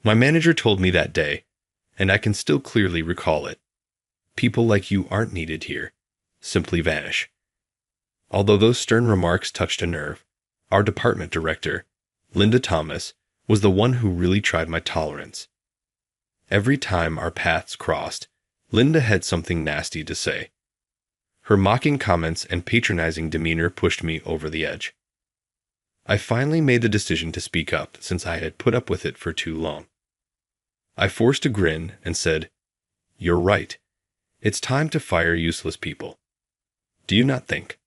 My manager told me that day, and I can still clearly recall it. People like you aren't needed here. Simply vanish. Although those stern remarks touched a nerve, our department director, Linda Thomas, was the one who really tried my tolerance. Every time our paths crossed, Linda had something nasty to say. Her mocking comments and patronizing demeanor pushed me over the edge. I finally made the decision to speak up since I had put up with it for too long. I forced a grin and said, "You're right. It's time to fire useless people. Do you not think?"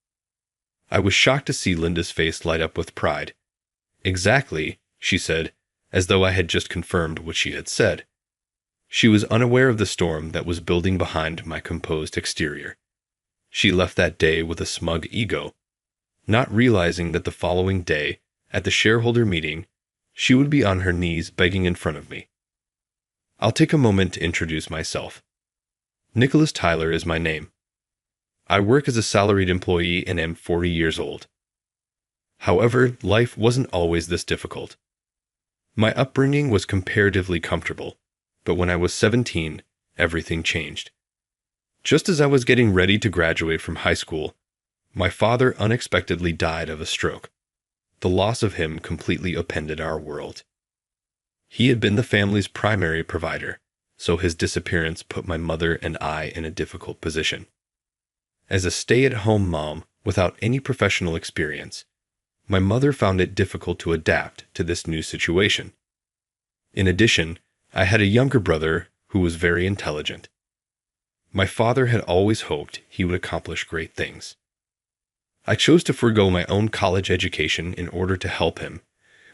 I was shocked to see Linda's face light up with pride. "Exactly," she said, as though I had just confirmed what she had said. She was unaware of the storm that was building behind my composed exterior. She left that day with a smug ego, not realizing that the following day, at the shareholder meeting, she would be on her knees begging in front of me. I'll take a moment to introduce myself. Nicholas Tyler is my name. I work as a salaried employee and am 40 years old. However, life wasn't always this difficult. My upbringing was comparatively comfortable, but when I was 17, everything changed. Just as I was getting ready to graduate from high school, my father unexpectedly died of a stroke. The loss of him completely upended our world. He had been the family's primary provider, so his disappearance put my mother and I in a difficult position. As a stay-at-home mom without any professional experience, my mother found it difficult to adapt to this new situation. In addition, I had a younger brother who was very intelligent. My father had always hoped he would accomplish great things. I chose to forego my own college education in order to help him,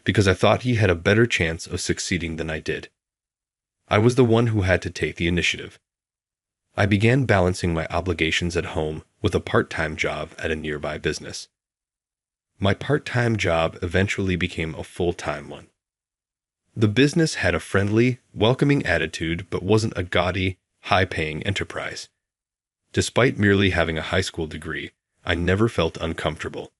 because I thought he had a better chance of succeeding than I did. I was the one who had to take the initiative. I began balancing my obligations at home with a part-time job at a nearby business. My part-time job eventually became a full-time one. The business had a friendly, welcoming attitude but wasn't a gaudy, high-paying enterprise. Despite merely having a high school degree, I never felt uncomfortable.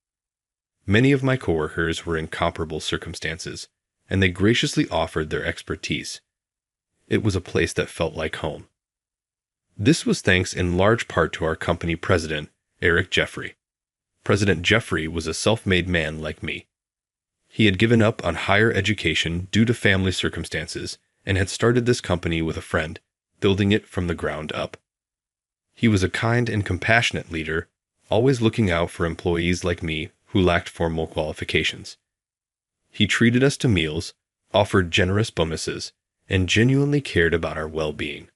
Many of my coworkers were in comparable circumstances, and they graciously offered their expertise. It was a place that felt like home. This was thanks in large part to our company president, Eric Jeffrey. President Jeffrey was a self-made man like me. He had given up on higher education due to family circumstances and had started this company with a friend, building it from the ground up. He was a kind and compassionate leader, always looking out for employees like me who lacked formal qualifications. He treated us to meals, offered generous bonuses, and genuinely cared about our well-being.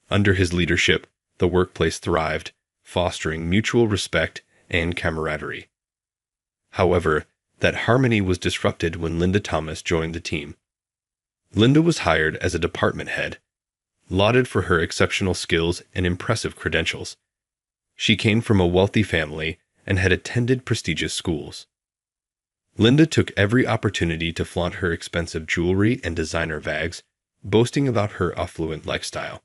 Under his leadership, the workplace thrived, fostering mutual respect and camaraderie. However, that harmony was disrupted when Linda Thomas joined the team. Linda was hired as a department head, lauded for her exceptional skills and impressive credentials. She came from a wealthy family and had attended prestigious schools. Linda took every opportunity to flaunt her expensive jewelry and designer bags, boasting about her affluent lifestyle.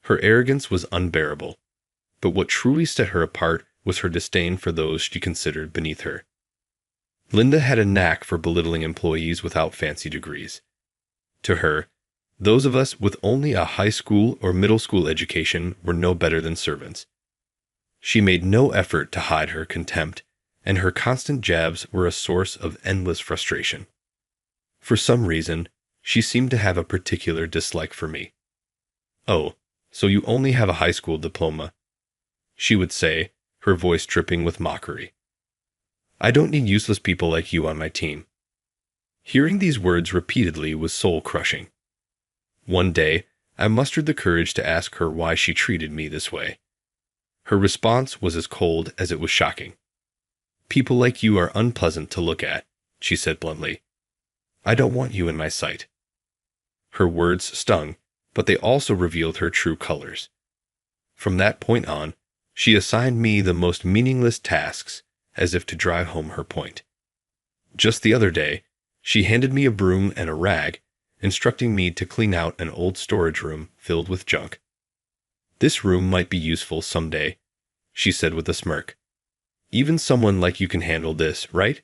Her arrogance was unbearable, but what truly set her apart was her disdain for those she considered beneath her. Linda had a knack for belittling employees without fancy degrees. To her, those of us with only a high school or middle school education were no better than servants. She made no effort to hide her contempt, and her constant jabs were a source of endless frustration. For some reason, she seemed to have a particular dislike for me. "Oh, so you only have a high school diploma," she would say, her voice dripping with mockery. "I don't need useless people like you on my team." Hearing these words repeatedly was soul-crushing. One day, I mustered the courage to ask her why she treated me this way. Her response was as cold as it was shocking. "People like you are unpleasant to look at," she said bluntly. "I don't want you in my sight." Her words stung, but they also revealed her true colors. From that point on, she assigned me the most meaningless tasks, as if to drive home her point. Just the other day, she handed me a broom and a rag, instructing me to clean out an old storage room filled with junk. "This room might be useful someday," she said with a smirk. "Even someone like you can handle this, right?"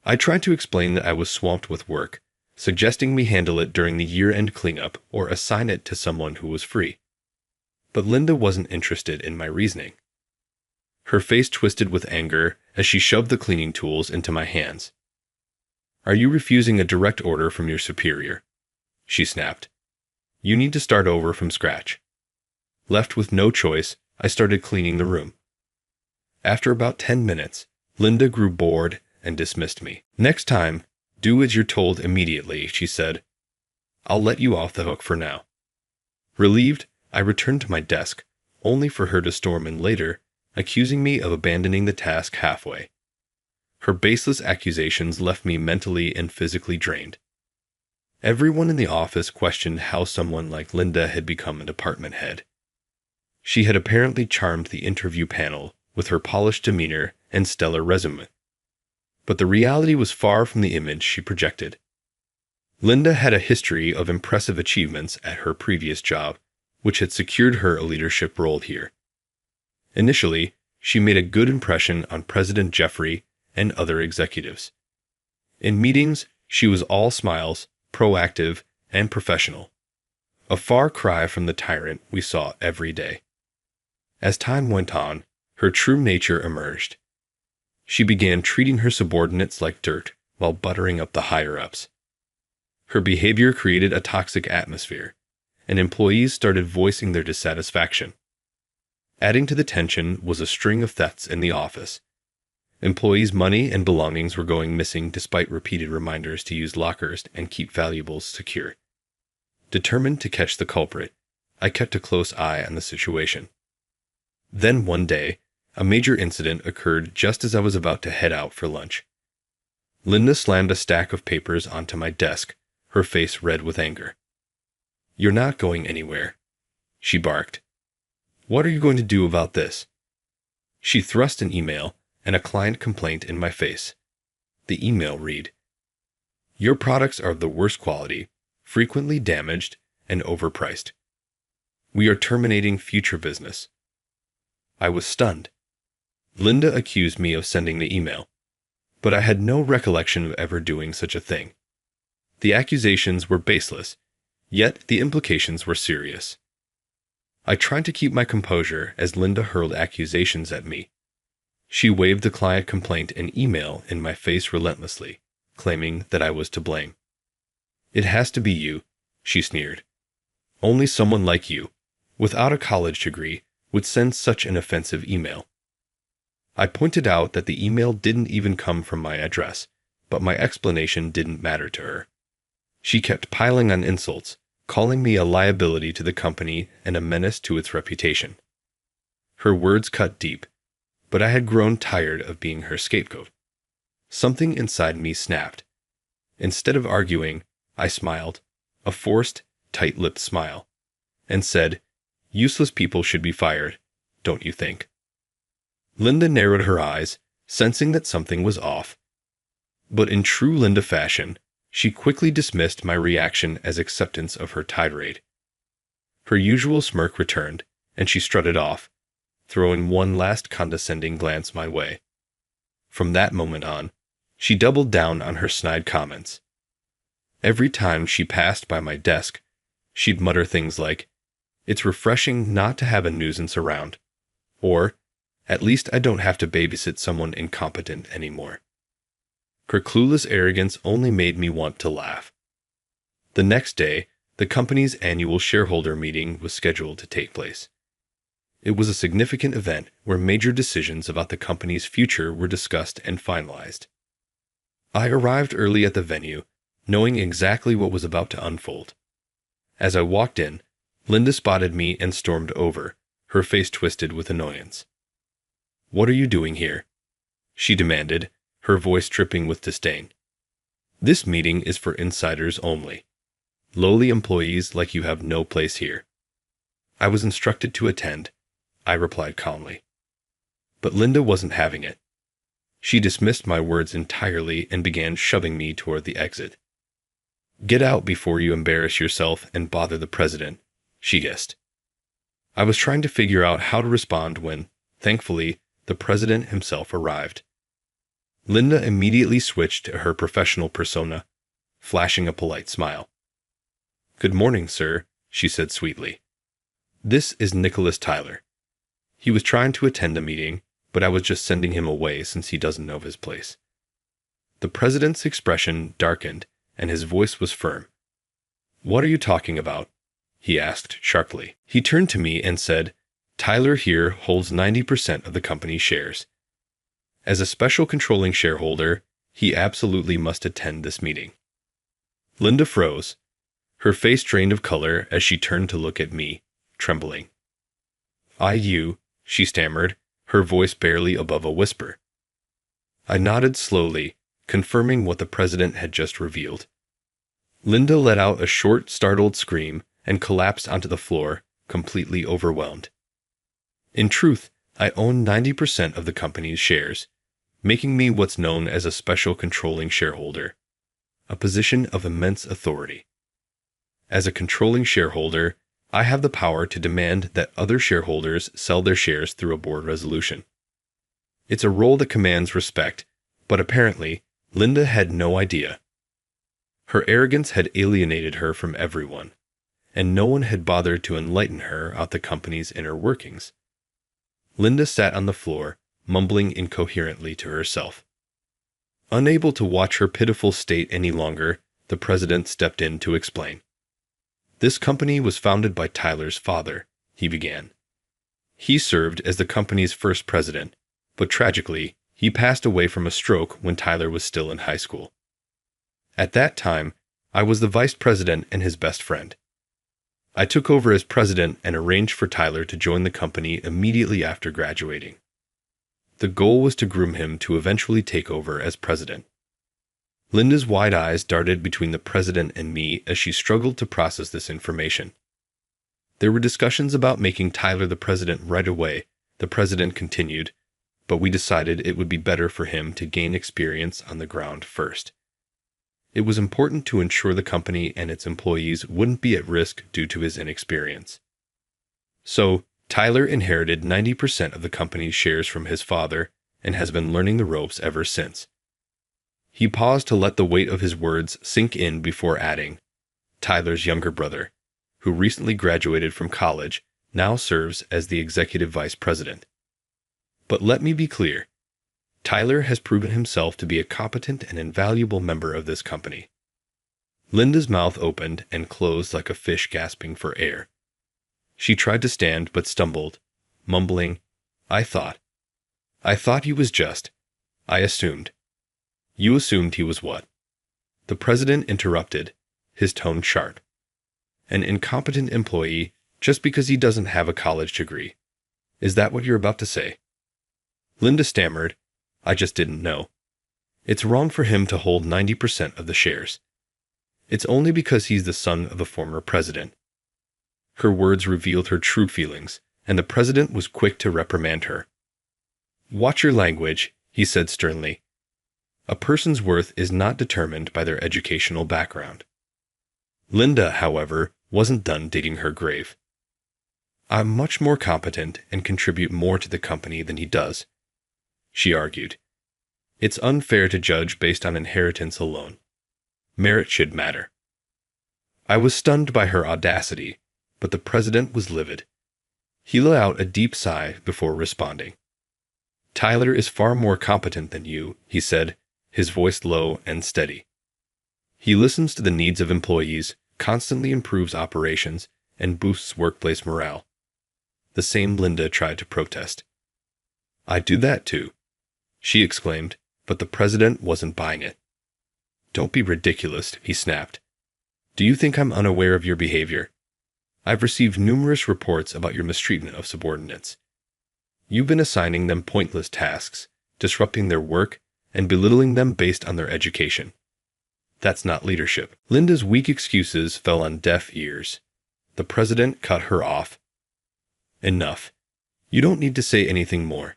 I tried to explain that I was swamped with work, suggesting we handle it during the year-end cleanup or assign it to someone who was free. But Linda wasn't interested in my reasoning. Her face twisted with anger as she shoved the cleaning tools into my hands. "Are you refusing a direct order from your superior?" she snapped. "You need to start over from scratch." Left with no choice, I started cleaning the room. After about 10 minutes, Linda grew bored and dismissed me. "Next time, do as you're told immediately," she said. "I'll let you off the hook for now." Relieved, I returned to my desk, only for her to storm in later, accusing me of abandoning the task halfway. Her baseless accusations left me mentally and physically drained. Everyone in the office questioned how someone like Linda had become a department head. She had apparently charmed the interview panel with her polished demeanor and stellar resume. But the reality was far from the image she projected. Linda had a history of impressive achievements at her previous job, which had secured her a leadership role here. Initially, she made a good impression on President Jeffrey and other executives. In meetings, she was all smiles, proactive, and professional. A far cry from the tyrant we saw every day. As time went on, her true nature emerged. She began treating her subordinates like dirt while buttering up the higher-ups. Her behavior created a toxic atmosphere, and employees started voicing their dissatisfaction. Adding to the tension was a string of thefts in the office. Employees' money and belongings were going missing despite repeated reminders to use lockers and keep valuables secure. Determined to catch the culprit, I kept a close eye on the situation. Then one day, a major incident occurred just as I was about to head out for lunch. Linda slammed a stack of papers onto my desk, her face red with anger. "You're not going anywhere," she barked. "What are you going to do about this?" She thrust an email and a client complaint in my face. The email read, "Your products are of the worst quality, frequently damaged, and overpriced. We are terminating future business." I was stunned. Linda accused me of sending the email, but I had no recollection of ever doing such a thing. The accusations were baseless, yet the implications were serious. I tried to keep my composure as Linda hurled accusations at me. She waved the client complaint and email in my face relentlessly, claiming that I was to blame. "It has to be you," she sneered. "Only someone like you, without a college degree, would send such an offensive email." I pointed out that the email didn't even come from my address, but my explanation didn't matter to her. She kept piling on insults, calling me a liability to the company and a menace to its reputation. Her words cut deep, but I had grown tired of being her scapegoat. Something inside me snapped. Instead of arguing, I smiled, a forced, tight-lipped smile, and said, "Useless people should be fired, don't you think?" Linda narrowed her eyes, sensing that something was off. But in true Linda fashion, she quickly dismissed my reaction as acceptance of her tirade. Her usual smirk returned, and she strutted off, throwing one last condescending glance my way. From that moment on, she doubled down on her snide comments. Every time she passed by my desk, she'd mutter things like, "It's refreshing not to have a nuisance around," or, "At least I don't have to babysit someone incompetent anymore." Her clueless arrogance only made me want to laugh. The next day, the company's annual shareholder meeting was scheduled to take place. It was a significant event where major decisions about the company's future were discussed and finalized. I arrived early at the venue, knowing exactly what was about to unfold. As I walked in, Linda spotted me and stormed over, her face twisted with annoyance. "What are you doing here?" she demanded, her voice dripping with disdain. "This meeting is for insiders only. Lowly employees like you have no place here." "I was instructed to attend," I replied calmly. But Linda wasn't having it. She dismissed my words entirely and began shoving me toward the exit. "Get out before you embarrass yourself and bother the president," she hissed. I was trying to figure out how to respond when, thankfully, the president himself arrived. Linda immediately switched to her professional persona, flashing a polite smile. "Good morning, sir," she said sweetly. "This is Nicholas Tyler. He was trying to attend a meeting, but I was just sending him away since he doesn't know his place." The president's expression darkened, and his voice was firm. "What are you talking about?" he asked sharply. He turned to me and said, "Tyler here holds 90% of the company's shares. As a special controlling shareholder, he absolutely must attend this meeting." Linda froze. Her face drained of color as she turned to look at me, trembling. She stammered, her voice barely above a whisper. I nodded slowly, confirming what the president had just revealed. Linda let out a short, startled scream and collapsed onto the floor, completely overwhelmed. In truth, I own 90% of the company's shares, making me what's known as a special controlling shareholder, a position of immense authority. As a controlling shareholder, I have the power to demand that other shareholders sell their shares through a board resolution. It's a role that commands respect, but apparently, Linda had no idea. Her arrogance had alienated her from everyone, and no one had bothered to enlighten her about the company's inner workings. Linda sat on the floor, mumbling incoherently to herself. Unable to watch her pitiful state any longer, the president stepped in to explain. "This company was founded by Tyler's father," he began. "He served as the company's first president, but tragically, he passed away from a stroke when Tyler was still in high school. At that time, I was the vice president and his best friend. I took over as president and arranged for Tyler to join the company immediately after graduating. The goal was to groom him to eventually take over as president." Linda's wide eyes darted between the president and me as she struggled to process this information. "There were discussions about making Tyler the president right away," the president continued, "but we decided it would be better for him to gain experience on the ground first. It was important to ensure the company and its employees wouldn't be at risk due to his inexperience. So, Tyler inherited 90% of the company's shares from his father and has been learning the ropes ever since." He paused to let the weight of his words sink in before adding, "Tyler's younger brother, who recently graduated from college, now serves as the executive vice president. But let me be clear. Tyler has proven himself to be a competent and invaluable member of this company." Linda's mouth opened and closed like a fish gasping for air. She tried to stand but stumbled, mumbling, I thought he was just. I assumed." "You assumed he was what?" The president interrupted, his tone sharp. "An incompetent employee just because he doesn't have a college degree. Is that what you're about to say?" Linda stammered, "I just didn't know. It's wrong for him to hold 90% of the shares. It's only because he's the son of the former president." Her words revealed her true feelings, and the president was quick to reprimand her. "Watch your language," he said sternly. "A person's worth is not determined by their educational background." Linda, however, wasn't done digging her grave. "I'm much more competent and contribute more to the company than he does," she argued. "It's unfair to judge based on inheritance alone. Merit should matter." I was stunned by her audacity, but the president was livid. He let out a deep sigh before responding. "Tyler is far more competent than you," he said, his voice low and steady. "He listens to the needs of employees, constantly improves operations, and boosts workplace morale." The same Linda tried to protest. "I do that too," she exclaimed, but the president wasn't buying it. "Don't be ridiculous," he snapped. "Do you think I'm unaware of your behavior? I've received numerous reports about your mistreatment of subordinates. You've been assigning them pointless tasks, disrupting their work, and belittling them based on their education. That's not leadership." Linda's weak excuses fell on deaf ears. The president cut her off. "Enough. You don't need to say anything more.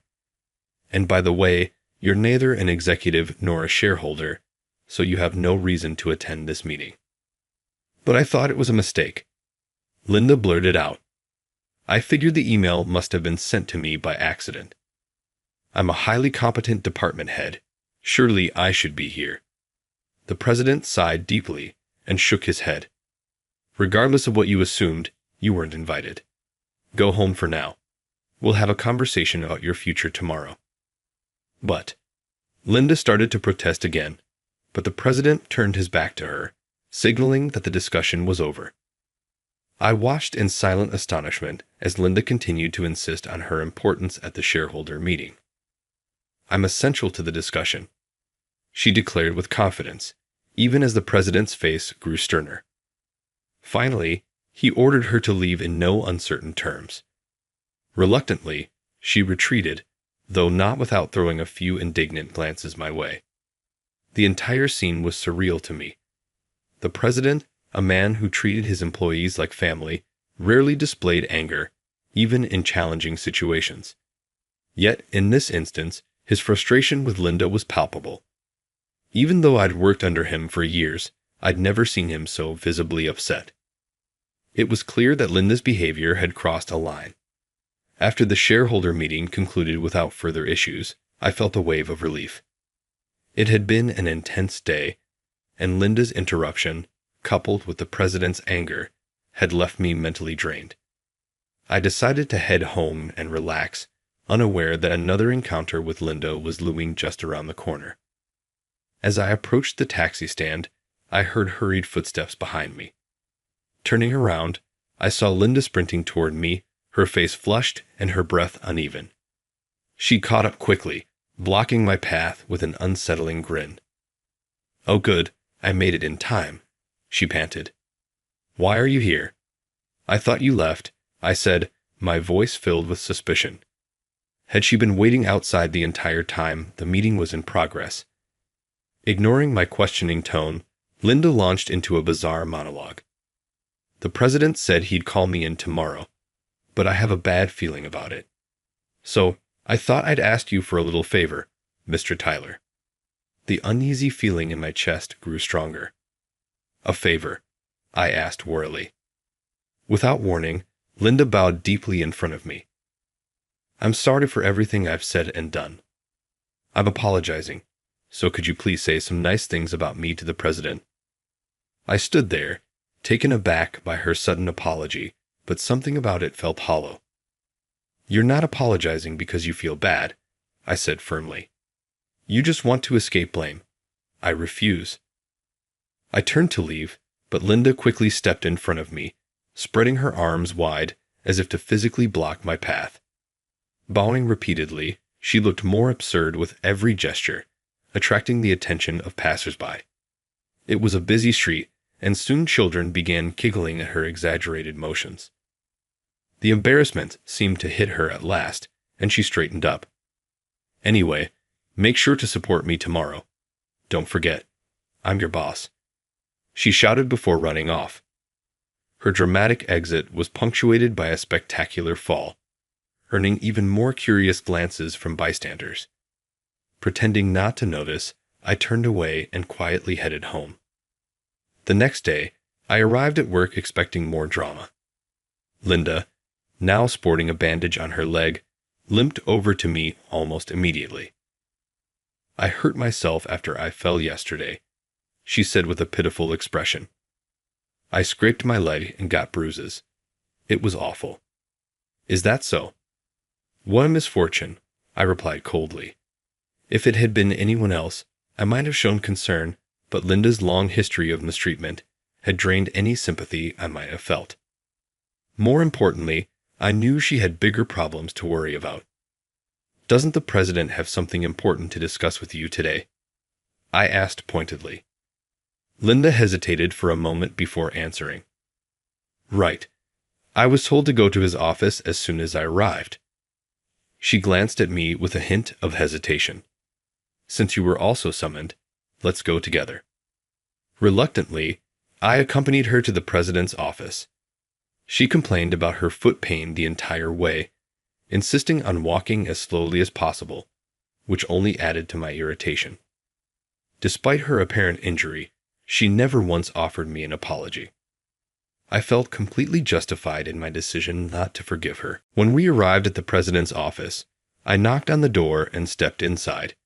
And by the way, you're neither an executive nor a shareholder, so you have no reason to attend this meeting." "But I thought it was a mistake." Linda blurted out. "I figured the email must have been sent to me by accident. I'm a highly competent department head. Surely I should be here." The The president sighed deeply and shook his head. Regardless of what you assumed, you weren't invited. Go home for now. We'll have a conversation about your future tomorrow. But Linda started to protest again, but the president turned his back to her, signaling that the discussion was over. I watched in silent astonishment as Linda continued to insist on her importance at the shareholder meeting. I'm essential to the discussion, she declared with confidence, even as the president's face grew sterner. Finally, he ordered her to leave in no uncertain terms. Reluctantly, she retreated, though not without throwing a few indignant glances my way. The entire scene was surreal to me. The president, a man who treated his employees like family, rarely displayed anger, even in challenging situations. Yet, in this instance, his frustration with Linda was palpable. Even though I'd worked under him for years, I'd never seen him so visibly upset. It was clear that Linda's behavior had crossed a line. After the shareholder meeting concluded without further issues, I felt a wave of relief. It had been an intense day, and Linda's interruption, coupled with the president's anger, had left me mentally drained. I decided to head home and relax, unaware that another encounter with Linda was looming just around the corner. As I approached the taxi stand, I heard hurried footsteps behind me. Turning around, I saw Linda sprinting toward me, her face flushed and her breath uneven. She caught up quickly, blocking my path with an unsettling grin. "Oh good, I made it in time," she panted. "Why are you here?" "I thought you left," I said, my voice filled with suspicion. Had she been waiting outside the entire time the meeting was in progress? Ignoring my questioning tone, Linda launched into a bizarre monologue. "The president said he'd call me in tomorrow, but I have a bad feeling about it. So, I thought I'd ask you for a little favor, Mr. Tyler." The uneasy feeling in my chest grew stronger. "A favor?" I asked warily. Without warning, Linda bowed deeply in front of me. "I'm sorry for everything I've said and done. I'm apologizing, so could you please say some nice things about me to the president?" I stood there, taken aback by her sudden apology, but something about it felt hollow. "You're not apologizing because you feel bad," I said firmly. "You just want to escape blame. I refuse." I turned to leave, but Linda quickly stepped in front of me, spreading her arms wide as if to physically block my path. Bowing repeatedly, she looked more absurd with every gesture, attracting the attention of passers-by. It was a busy street, and soon children began giggling at her exaggerated motions. The embarrassment seemed to hit her at last, and she straightened up. "Anyway, make sure to support me tomorrow. Don't forget, I'm your boss," she shouted before running off. Her dramatic exit was punctuated by a spectacular fall, earning even more curious glances from bystanders. Pretending not to notice, I turned away and quietly headed home. The next day, I arrived at work expecting more drama. Linda, now sporting a bandage on her leg, limped over to me almost immediately. "I hurt myself after I fell yesterday," she said with a pitiful expression. "I scraped my leg and got bruises. It was awful." "Is that so?" "What a misfortune," I replied coldly. If it had been anyone else, I might have shown concern, but Linda's long history of mistreatment had drained any sympathy I might have felt. More importantly, I knew she had bigger problems to worry about. "Doesn't the president have something important to discuss with you today?" I asked pointedly. Linda hesitated for a moment before answering. "Right. I was told to go to his office as soon as I arrived." She glanced at me with a hint of hesitation. "Since you were also summoned, let's go together." Reluctantly, I accompanied her to the president's office. She complained about her foot pain the entire way, insisting on walking as slowly as possible, which only added to my irritation. Despite her apparent injury, she never once offered me an apology. I felt completely justified in my decision not to forgive her. When we arrived at the president's office, I knocked on the door and stepped inside.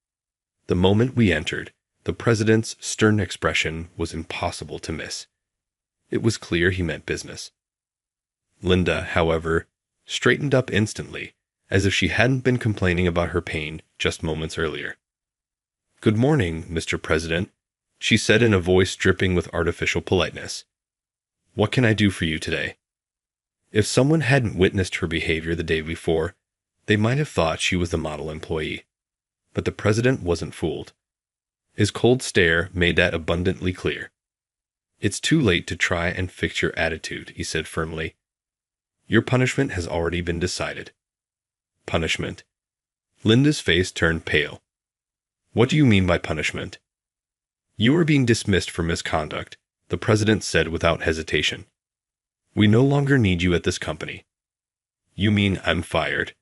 The moment we entered, The president's stern expression was impossible to miss. It was clear he meant business. Linda, however, straightened up instantly, as if she hadn't been complaining about her pain just moments earlier. "Good morning, Mr. President," she said in a voice dripping with artificial politeness. "What can I do for you today?" If someone hadn't witnessed her behavior the day before, they might have thought she was the model employee. But the president wasn't fooled. His cold stare made that abundantly clear. "It's too late to try and fix your attitude," he said firmly. "Your punishment has already been decided." Punishment. Linda's face turned pale. "What do you mean by punishment?" "You are being dismissed for misconduct," the president said without hesitation. "We no longer need you at this company." "You mean I'm fired?"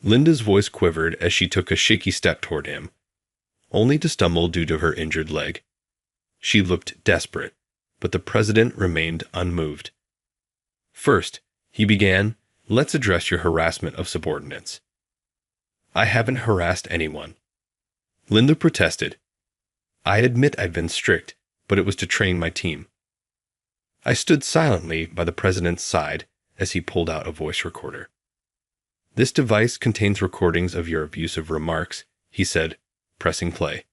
Linda's voice quivered as she took a shaky step toward him, only to stumble due to her injured leg. She looked desperate, but the president remained unmoved. "First," he began, "let's address your harassment of subordinates." "I haven't harassed anyone." Linda protested. "I admit I've been strict, but it was to train my team." I stood silently by the president's side as he pulled out a voice recorder. "This device contains recordings of your abusive remarks," he said, pressing play.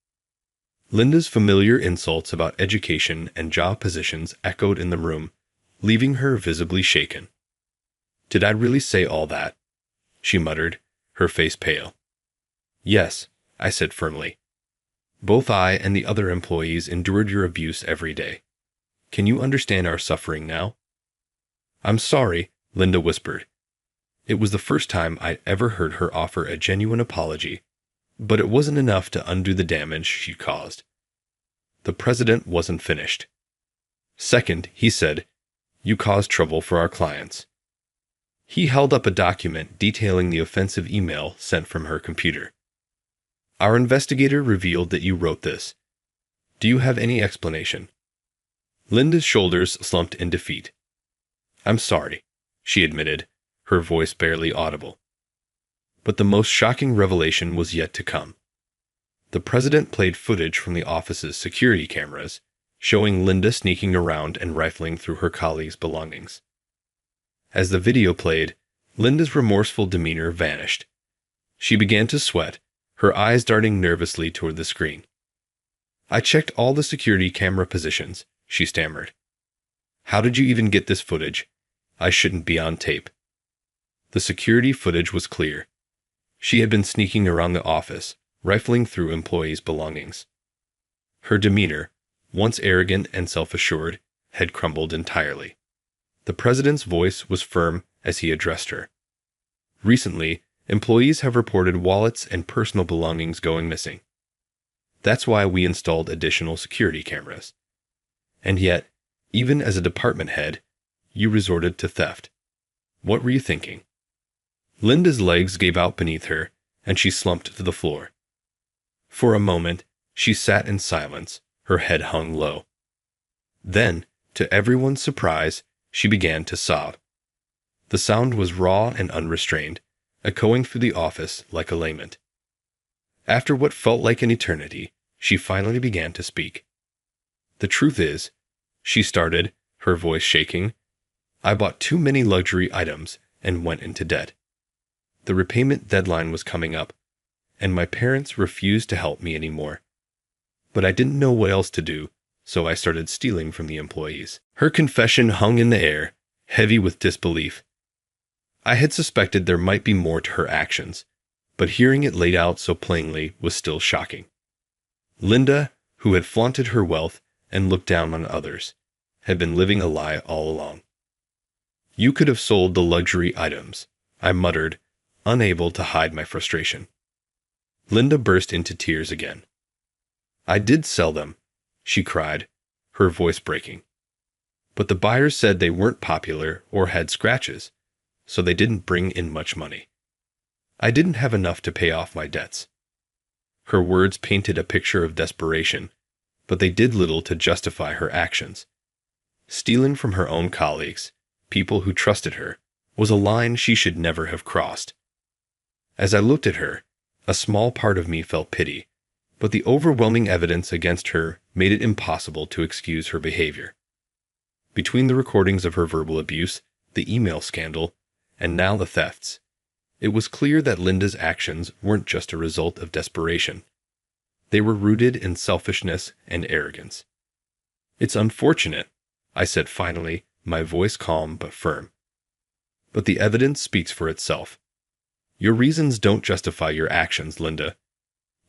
Linda's familiar insults about education and job positions echoed in the room, leaving her visibly shaken. "Did I really say all that?" she muttered, her face pale. "Yes," I said firmly. "Both I and the other employees endured your abuse every day. Can you understand our suffering now?" "I'm sorry," Linda whispered. It was the first time I'd ever heard her offer a genuine apology, but it wasn't enough to undo the damage she'd caused. The president wasn't finished. "Second," he said, "you caused trouble for our clients." He held up a document detailing the offensive email sent from her computer. "Our investigator revealed that you wrote this. Do you have any explanation?" Linda's shoulders slumped in defeat. "I'm sorry," she admitted, her voice barely audible. But the most shocking revelation was yet to come. The president played footage from the office's security cameras, showing Linda sneaking around and rifling through her colleagues' belongings. As the video played, Linda's remorseful demeanor vanished. She began to sweat, her eyes darting nervously toward the screen. "I checked all the security camera positions," she stammered. "How did you even get this footage? I shouldn't be on tape." The security footage was clear. She had been sneaking around the office, rifling through employees' belongings. Her demeanor, once arrogant and self-assured, had crumbled entirely. The president's voice was firm as he addressed her. "Recently, employees have reported wallets and personal belongings going missing. That's why we installed additional security cameras. And yet, even as a department head, you resorted to theft. What were you thinking?" Linda's legs gave out beneath her, and she slumped to the floor. For a moment, she sat in silence, her head hung low. Then, to everyone's surprise, she began to sob. The sound was raw and unrestrained, echoing through the office like a lament. After what felt like an eternity, she finally began to speak. "The truth is," she started, her voice shaking, "I bought too many luxury items and went into debt. The repayment deadline was coming up, and my parents refused to help me anymore. But I didn't know what else to do, so I started stealing from the employees." Her confession hung in the air, heavy with disbelief. I had suspected there might be more to her actions, but hearing it laid out so plainly was still shocking. Linda, who had flaunted her wealth and looked down on others, had been living a lie all along. "You could have sold the luxury items," I muttered, unable to hide my frustration. Linda burst into tears again. "I did sell them," she cried, her voice breaking. "But the buyers said they weren't popular or had scratches, so they didn't bring in much money. I didn't have enough to pay off my debts." Her words painted a picture of desperation, but they did little to justify her actions. Stealing from her own colleagues, people who trusted her, was a line she should never have crossed. As I looked at her, a small part of me felt pity, But the overwhelming evidence against her made it impossible to excuse her behavior. Between the recordings of her verbal abuse, the email scandal, and now the thefts, it was clear that Linda's actions weren't just a result of desperation. They were rooted in selfishness and arrogance. "It's unfortunate," I said finally, my voice calm but firm. "But the evidence speaks for itself. Your reasons don't justify your actions, Linda.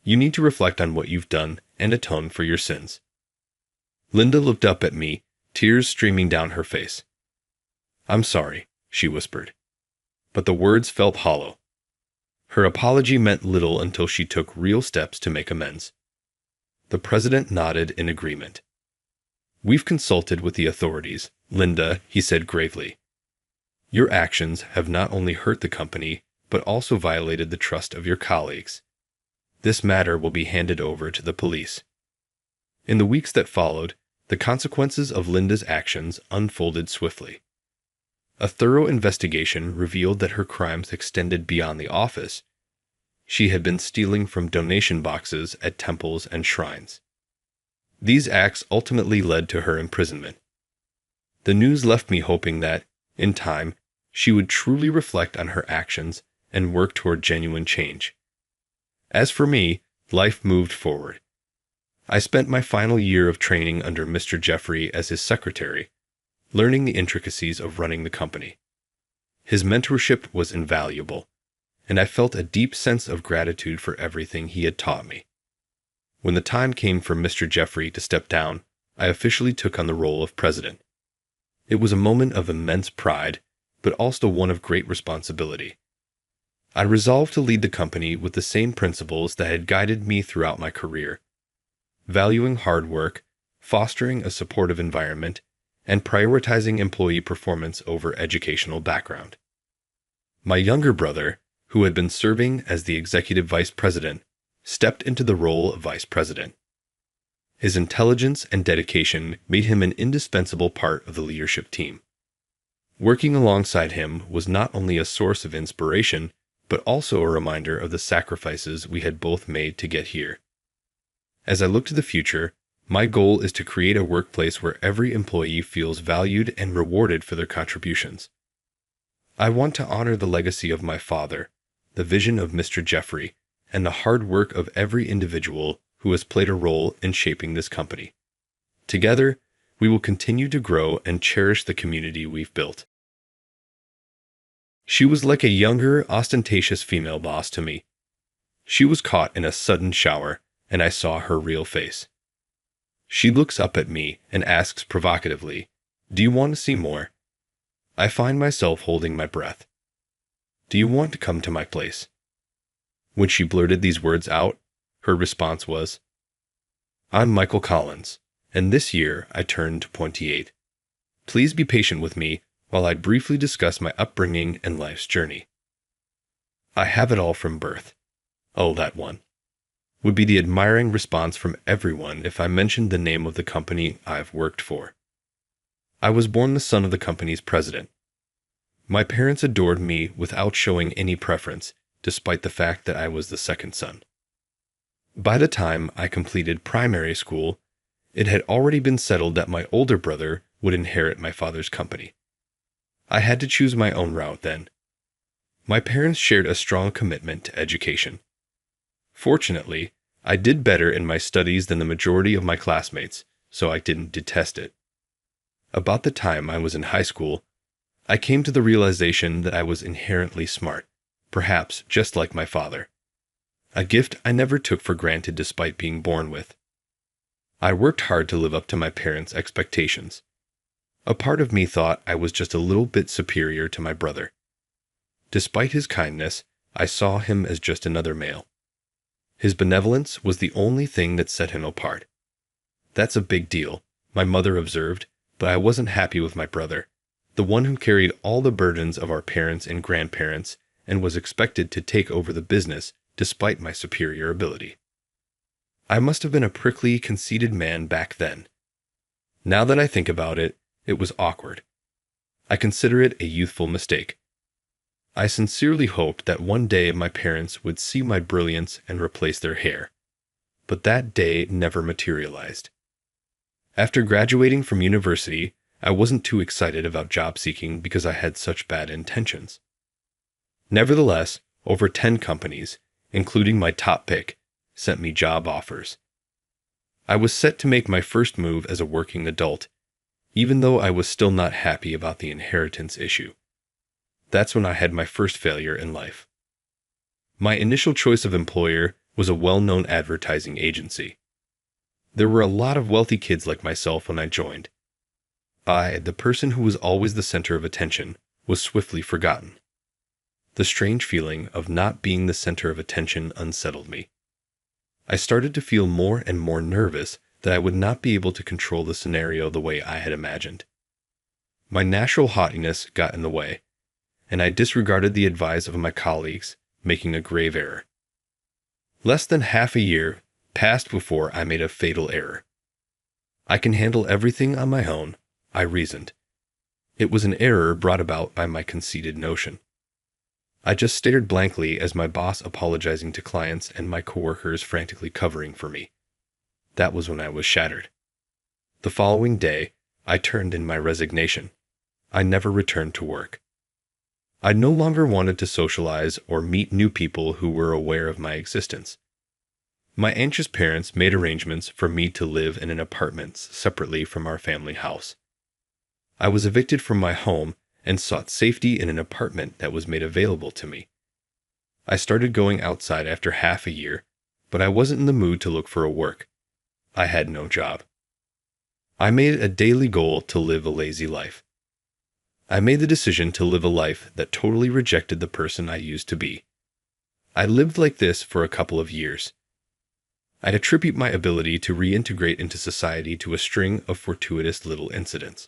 You need to reflect on what you've done and atone for your sins." Linda looked up at me, tears streaming down her face. "I'm sorry," she whispered. But the words felt hollow. Her apology meant little until she took real steps to make amends. The president nodded in agreement. "We've consulted with the authorities, Linda," he said gravely. "Your actions have not only hurt the company, but also violated the trust of your colleagues. This matter will be handed over to the police." In the weeks that followed, the consequences of Linda's actions unfolded swiftly. A thorough investigation revealed that her crimes extended beyond the office. She had been stealing from donation boxes at temples and shrines. These acts ultimately led to her imprisonment. The news left me hoping that, in time, she would truly reflect on her actions and work toward genuine change. As for me, life moved forward. I spent my final year of training under Mr. Jeffrey as his secretary, learning the intricacies of running the company. His mentorship was invaluable, and I felt a deep sense of gratitude for everything he had taught me. When the time came for Mr. Jeffrey to step down, I officially took on the role of president. It was a moment of immense pride, but also one of great responsibility. I resolved to lead the company with the same principles that had guided me throughout my career: valuing hard work, fostering a supportive environment, and prioritizing employee performance over educational background. My younger brother, who had been serving as the executive vice president, stepped into the role of vice president. His intelligence and dedication made him an indispensable part of the leadership team. Working alongside him was not only a source of inspiration, but also a reminder of the sacrifices we had both made to get here. As I look to the future, my goal is to create a workplace where every employee feels valued and rewarded for their contributions. I want to honor the legacy of my father, the vision of Mr. Jeffrey, and the hard work of every individual who has played a role in shaping this company. Together, we will continue to grow and cherish the community we've built. She was like a younger, ostentatious female boss to me. She was caught in a sudden shower, and I saw her real face. She looks up at me and asks provocatively, "Do you want to see more?" I find myself holding my breath. "Do you want to come to my place?" When she blurted these words out, her response was, "I'm Michael Collins, and this year I turned 28. Please be patient with me while I briefly discuss my upbringing and life's journey." "I have it all from birth." "Oh, that one," would be the admiring response from everyone if I mentioned the name of the company I've worked for. I was born the son of the company's president. My parents adored me without showing any preference, despite the fact that I was the second son. By the time I completed primary school, it had already been settled that my older brother would inherit my father's company. I had to choose my own route then. My parents shared a strong commitment to education. Fortunately, I did better in my studies than the majority of my classmates, so I didn't detest it. About the time I was in high school, I came to the realization that I was inherently smart, perhaps just like my father. A gift I never took for granted despite being born with. I worked hard to live up to my parents' expectations. A part of me thought I was just a little bit superior to my brother. Despite his kindness, I saw him as just another male. His benevolence was the only thing that set him apart. "That's a big deal," my mother observed, but I wasn't happy with my brother, the one who carried all the burdens of our parents and grandparents and was expected to take over the business despite my superior ability. I must have been a prickly, conceited man back then. Now that I think about it, it was awkward. I consider it a youthful mistake. I sincerely hoped that one day my parents would see my brilliance and replace their hair. but that day never materialized. After graduating from university, I wasn't too excited about job seeking because I had such bad intentions. Nevertheless, over 10 companies, including my top pick, sent me job offers. I was set to make my first move as a working adult, even though I was still not happy about the inheritance issue. That's when I had my first failure in life. My initial choice of employer was a well-known advertising agency. There were a lot of wealthy kids like myself when I joined. I, the person who was always the center of attention, was swiftly forgotten. The strange feeling of not being the center of attention unsettled me. I started to feel more and more nervous that I would not be able to control the scenario the way I had imagined. My natural haughtiness got in the way, and I disregarded the advice of my colleagues, making a grave error. Less than half a year passed before I made a fatal error. I can handle everything on my own, I reasoned. It was an error brought about by my conceited notion. I just stared blankly as my boss apologizing to clients and my coworkers frantically covering for me. That was when I was shattered. The following day, I turned in my resignation. I never returned to work. I no longer wanted to socialize or meet new people who were aware of my existence. My anxious parents made arrangements for me to live in an apartment separately from our family house. I was evicted from my home and sought safety in an apartment that was made available to me. I started going outside after half a year, but I wasn't in the mood to look for a work. I had no job. I made it a daily goal to live a lazy life. I made the decision to live a life that totally rejected the person I used to be. I lived like this for a couple of years. I'd attribute my ability to reintegrate into society to a string of fortuitous little incidents.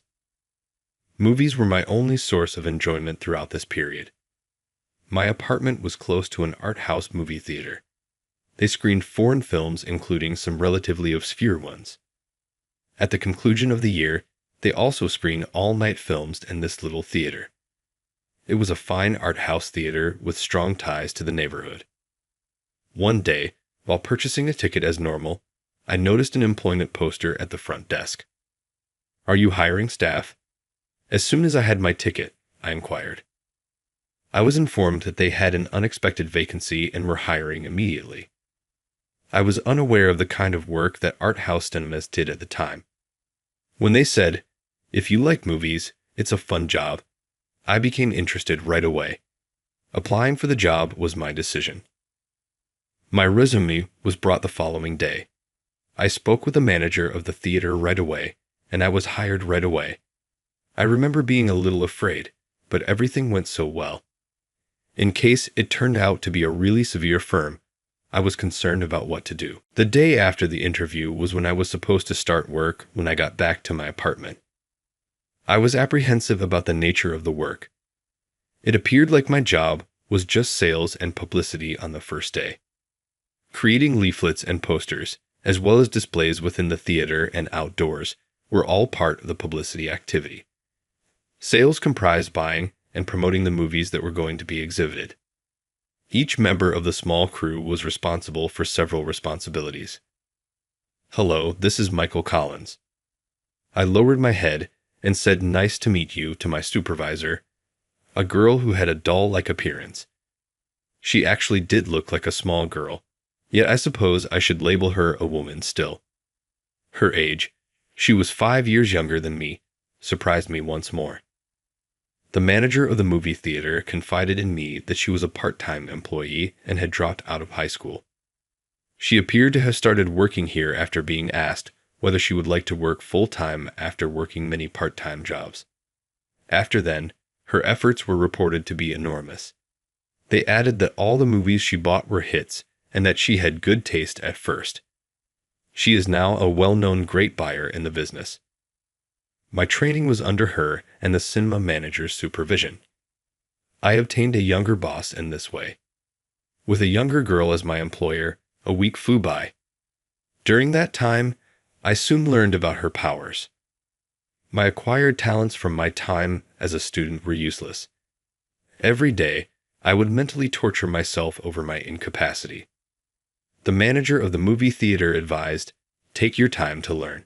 Movies were my only source of enjoyment throughout this period. My apartment was close to an art house movie theater. They screened foreign films, including some relatively obscure ones. At the conclusion of the year, they also screened all-night films in this little theater. It was a fine art house theater with strong ties to the neighborhood. One day, while purchasing a ticket as normal, I noticed an employment poster at the front desk. "Are you hiring staff?" As soon as I had my ticket, I inquired. I was informed that they had an unexpected vacancy and were hiring immediately. I was unaware of the kind of work that art house cinemas did at the time. When they said, "If you like movies, it's a fun job," I became interested right away. Applying for the job was my decision. My resume was brought the following day. I spoke with the manager of the theater right away, and I was hired right away. I remember being a little afraid, but everything went so well. In case it turned out to be a really severe firm, I was concerned about what to do. The day after the interview was when I was supposed to start work when I got back to my apartment. I was apprehensive about the nature of the work. It appeared like my job was just sales and publicity on the first day. Creating leaflets and posters, as well as displays within the theater and outdoors, were all part of the publicity activity. Sales comprised buying and promoting the movies that were going to be exhibited. Each member of the small crew was responsible for several responsibilities. "Hello, this is Michael Collins." I lowered my head and said "nice to meet you" to my supervisor, a girl who had a doll-like appearance. She actually did look like a small girl, yet I suppose I should label her a woman still. Her age, she was 5 years younger than me, surprised me once more. The manager of the movie theater confided in me that she was a part-time employee and had dropped out of high school. She appeared to have started working here after being asked whether she would like to work full-time after working many part-time jobs. After then, her efforts were reported to be enormous. They added that all the movies she bought were hits and that she had good taste at first. She is now a well-known great buyer in the business. My training was under her and the cinema manager's supervision. I obtained a younger boss in this way. With a younger girl as my employer, a week flew by. During that time, I soon learned about her powers. My acquired talents from my time as a student were useless. Every day, I would mentally torture myself over my incapacity. The manager of the movie theater advised, "Take your time to learn."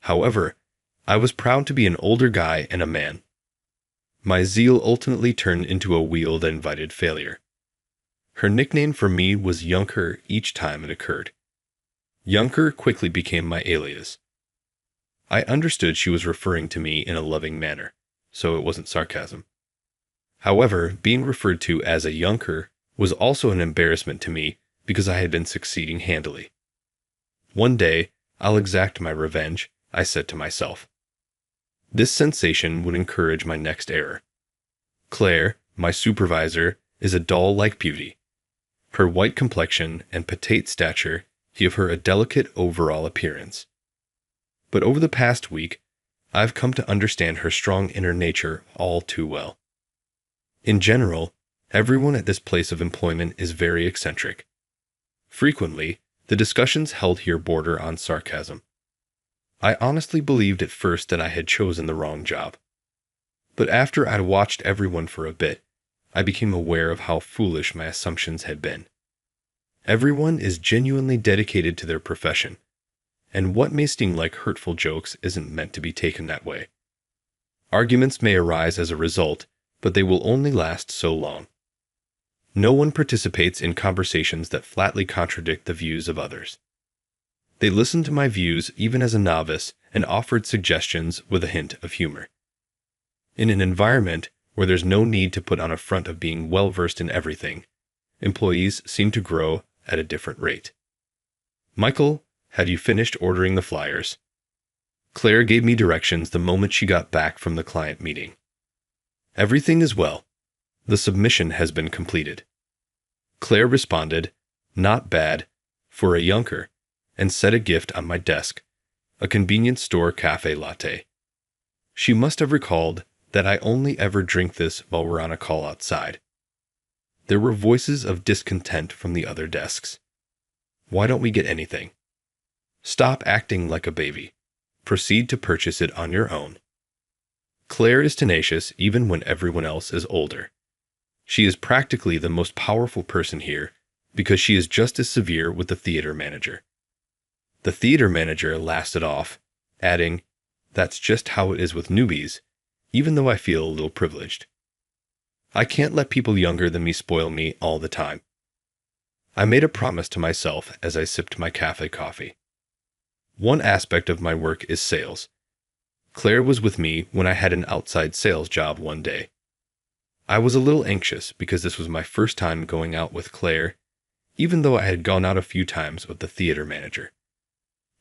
However, I was proud to be an older guy and a man. My zeal ultimately turned into a wheel that invited failure. Her nickname for me was Yunker each time it occurred. Yunker quickly became my alias. I understood she was referring to me in a loving manner, so it wasn't sarcasm. However, being referred to as a Yunker was also an embarrassment to me because I had been succeeding handily. One day, I'll exact my revenge, I said to myself. This sensation would encourage my next error. Claire, my supervisor, is a doll-like beauty. Her white complexion and petite stature give her a delicate overall appearance. But over the past week, I've come to understand her strong inner nature all too well. In general, everyone at this place of employment is very eccentric. Frequently, the discussions held here border on sarcasm. I honestly believed at first that I had chosen the wrong job. But after I'd watched everyone for a bit, I became aware of how foolish my assumptions had been. Everyone is genuinely dedicated to their profession, and what may sting like hurtful jokes isn't meant to be taken that way. Arguments may arise as a result, but they will only last so long. No one participates in conversations that flatly contradict the views of others. They listened to my views even as a novice and offered suggestions with a hint of humor. In an environment where there's no need to put on a front of being well-versed in everything, employees seem to grow at a different rate. "Michael, had you finished ordering the flyers?" Claire gave me directions the moment she got back from the client meeting. "Everything is well. The submission has been completed." Claire responded, "Not bad, for a Yunker," and set a gift on my desk, a convenience store cafe latte. She must have recalled that I only ever drink this while we're on a call outside. There were voices of discontent from the other desks. "Why don't we get anything?" "Stop acting like a baby. Proceed to purchase it on your own." Claire is tenacious even when everyone else is older. She is practically the most powerful person here because she is just as severe with the theater manager. The theater manager laughs it off, adding, "That's just how it is with newbies, even though I feel a little privileged." I can't let people younger than me spoil me all the time. I made a promise to myself as I sipped my cafe coffee. One aspect of my work is sales. Claire was with me when I had an outside sales job one day. I was a little anxious because this was my first time going out with Claire, even though I had gone out a few times with the theater manager.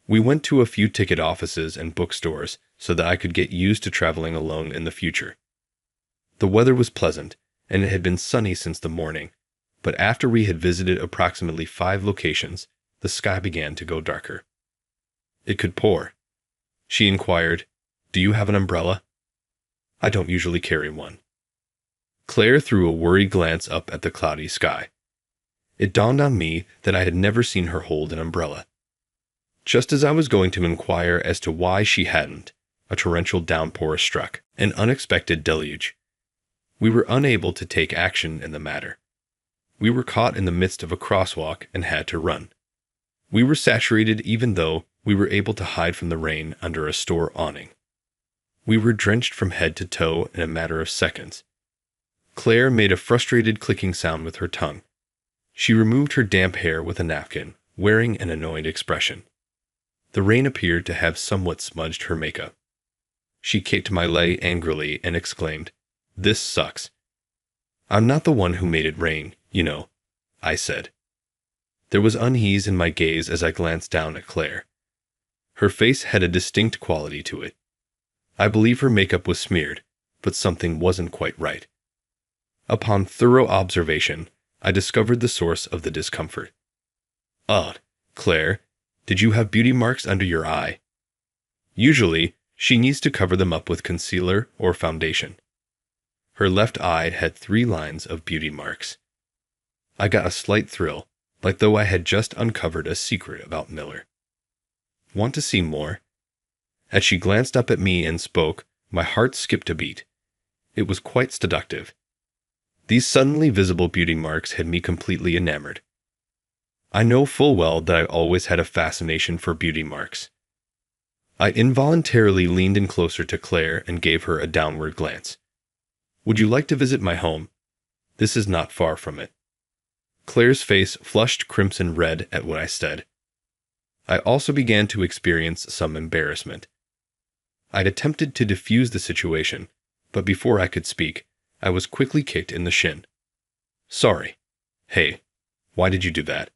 We went to a few ticket offices and bookstores so that I could get used to traveling alone in the future. The weather was pleasant, and it had been sunny since the morning, but after we had visited approximately 5 locations, the sky began to go darker. "It could pour." She inquired, "Do you have an umbrella?" "I don't usually carry one." Claire threw a worried glance up at the cloudy sky. It dawned on me that I had never seen her hold an umbrella. Just as I was going to inquire as to why she hadn't, a torrential downpour struck, an unexpected deluge. We were unable to take action in the matter. We were caught in the midst of a crosswalk and had to run. We were saturated even though we were able to hide from the rain under a store awning. We were drenched from head to toe in a matter of seconds. Claire made a frustrated clicking sound with her tongue. She removed her damp hair with a napkin, wearing an annoyed expression. The rain appeared to have somewhat smudged her makeup. She kicked my leg angrily and exclaimed, "This sucks." "I'm not the one who made it rain, you know," I said. There was unease in my gaze as I glanced down at Claire. Her face had a distinct quality to it. I believe her makeup was smeared, but something wasn't quite right. Upon thorough observation, I discovered the source of the discomfort. "Ugh, Claire, did you have beauty marks under your eye?" Usually, she needs to cover them up with concealer or foundation. Her left eye had 3 lines of beauty marks. I got a slight thrill, like though I had just uncovered a secret about Miller. "Want to see more?" As she glanced up at me and spoke, my heart skipped a beat. It was quite seductive. These suddenly visible beauty marks had me completely enamored. I know full well that I always had a fascination for beauty marks. I involuntarily leaned in closer to Claire and gave her a downward glance. Would you like to visit my home? This is not far from it. Claire's face flushed crimson red at what I said. I also began to experience some embarrassment. I'd attempted to defuse the situation, but before I could speak, I was quickly kicked in the shin. Sorry. Hey, why did you do that?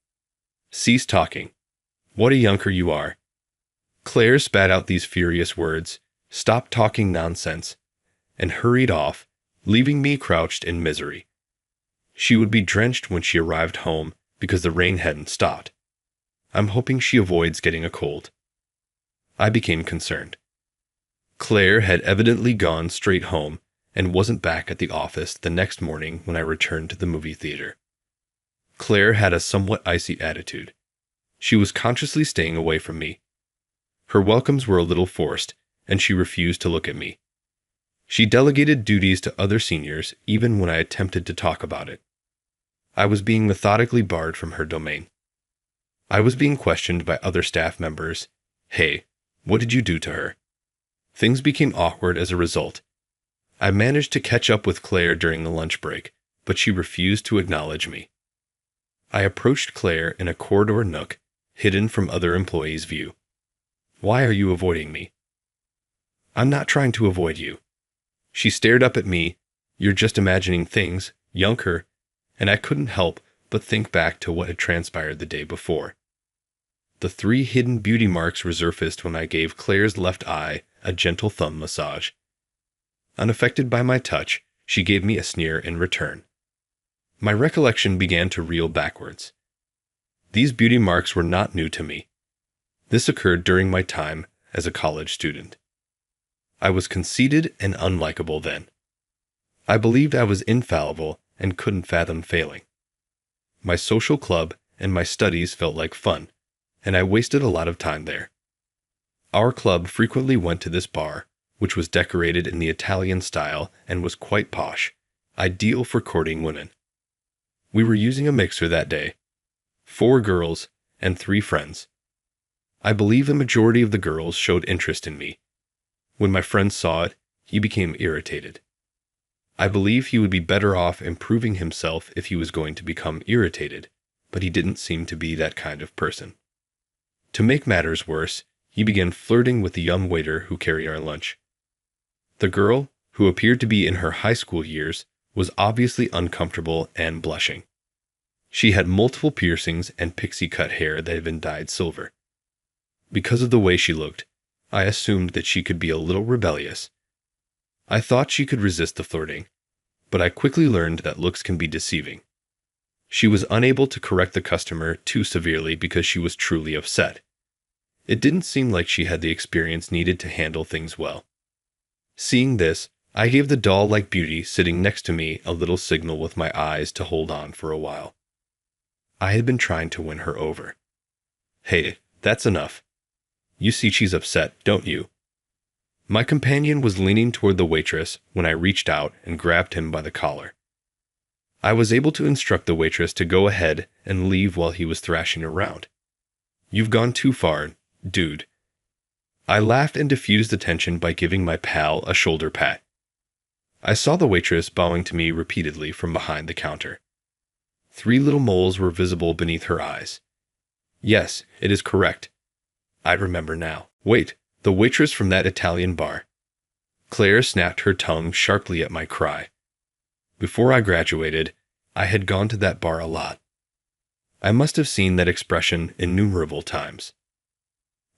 Cease talking. What a yunker you are. Claire spat out these furious words, stopped talking nonsense, and hurried off, leaving me crouched in misery. She would be drenched when she arrived home because the rain hadn't stopped. I'm hoping she avoids getting a cold. I became concerned. Claire had evidently gone straight home and wasn't back at the office the next morning when I returned to the movie theater. Claire had a somewhat icy attitude. She was consciously staying away from me. Her welcomes were a little forced, and she refused to look at me. She delegated duties to other seniors even when I attempted to talk about it. I was being methodically barred from her domain. I was being questioned by other staff members. Hey, what did you do to her? Things became awkward as a result. I managed to catch up with Claire during the lunch break, but she refused to acknowledge me. I approached Claire in a corridor nook, hidden from other employees' view. Why are you avoiding me? I'm not trying to avoid you. She stared up at me. You're just imagining things, yunker, and I couldn't help but think back to what had transpired the day before. The 3 hidden beauty marks resurfaced when I gave Claire's left eye a gentle thumb massage. Unaffected by my touch, she gave me a sneer in return. My recollection began to reel backwards. These beauty marks were not new to me. This occurred during my time as a college student. I was conceited and unlikable then. I believed I was infallible and couldn't fathom failing. My social club and my studies felt like fun, and I wasted a lot of time there. Our club frequently went to this bar, which was decorated in the Italian style and was quite posh, ideal for courting women. We were using a mixer that day. 4 girls and 3 friends. I believe the majority of the girls showed interest in me. When my friend saw it, he became irritated. I believe he would be better off improving himself if he was going to become irritated, but he didn't seem to be that kind of person. To make matters worse, he began flirting with the young waiter who carried our lunch. The girl, who appeared to be in her high school years, was obviously uncomfortable and blushing. She had multiple piercings and pixie-cut hair that had been dyed silver. Because of the way she looked, I assumed that she could be a little rebellious. I thought she could resist the flirting, but I quickly learned that looks can be deceiving. She was unable to correct the customer too severely because she was truly upset. It didn't seem like she had the experience needed to handle things well. Seeing this, I gave the doll-like beauty sitting next to me a little signal with my eyes to hold on for a while. I had been trying to win her over. Hey, that's enough. You see she's upset, don't you? My companion was leaning toward the waitress when I reached out and grabbed him by the collar. I was able to instruct the waitress to go ahead and leave while he was thrashing around. You've gone too far, dude. I laughed and diffused the tension by giving my pal a shoulder pat. I saw the waitress bowing to me repeatedly from behind the counter. 3 little moles were visible beneath her eyes. Yes, it is correct. I remember now. Wait, the waitress from that Italian bar. Claire snapped her tongue sharply at my cry. Before I graduated, I had gone to that bar a lot. I must have seen that expression innumerable times.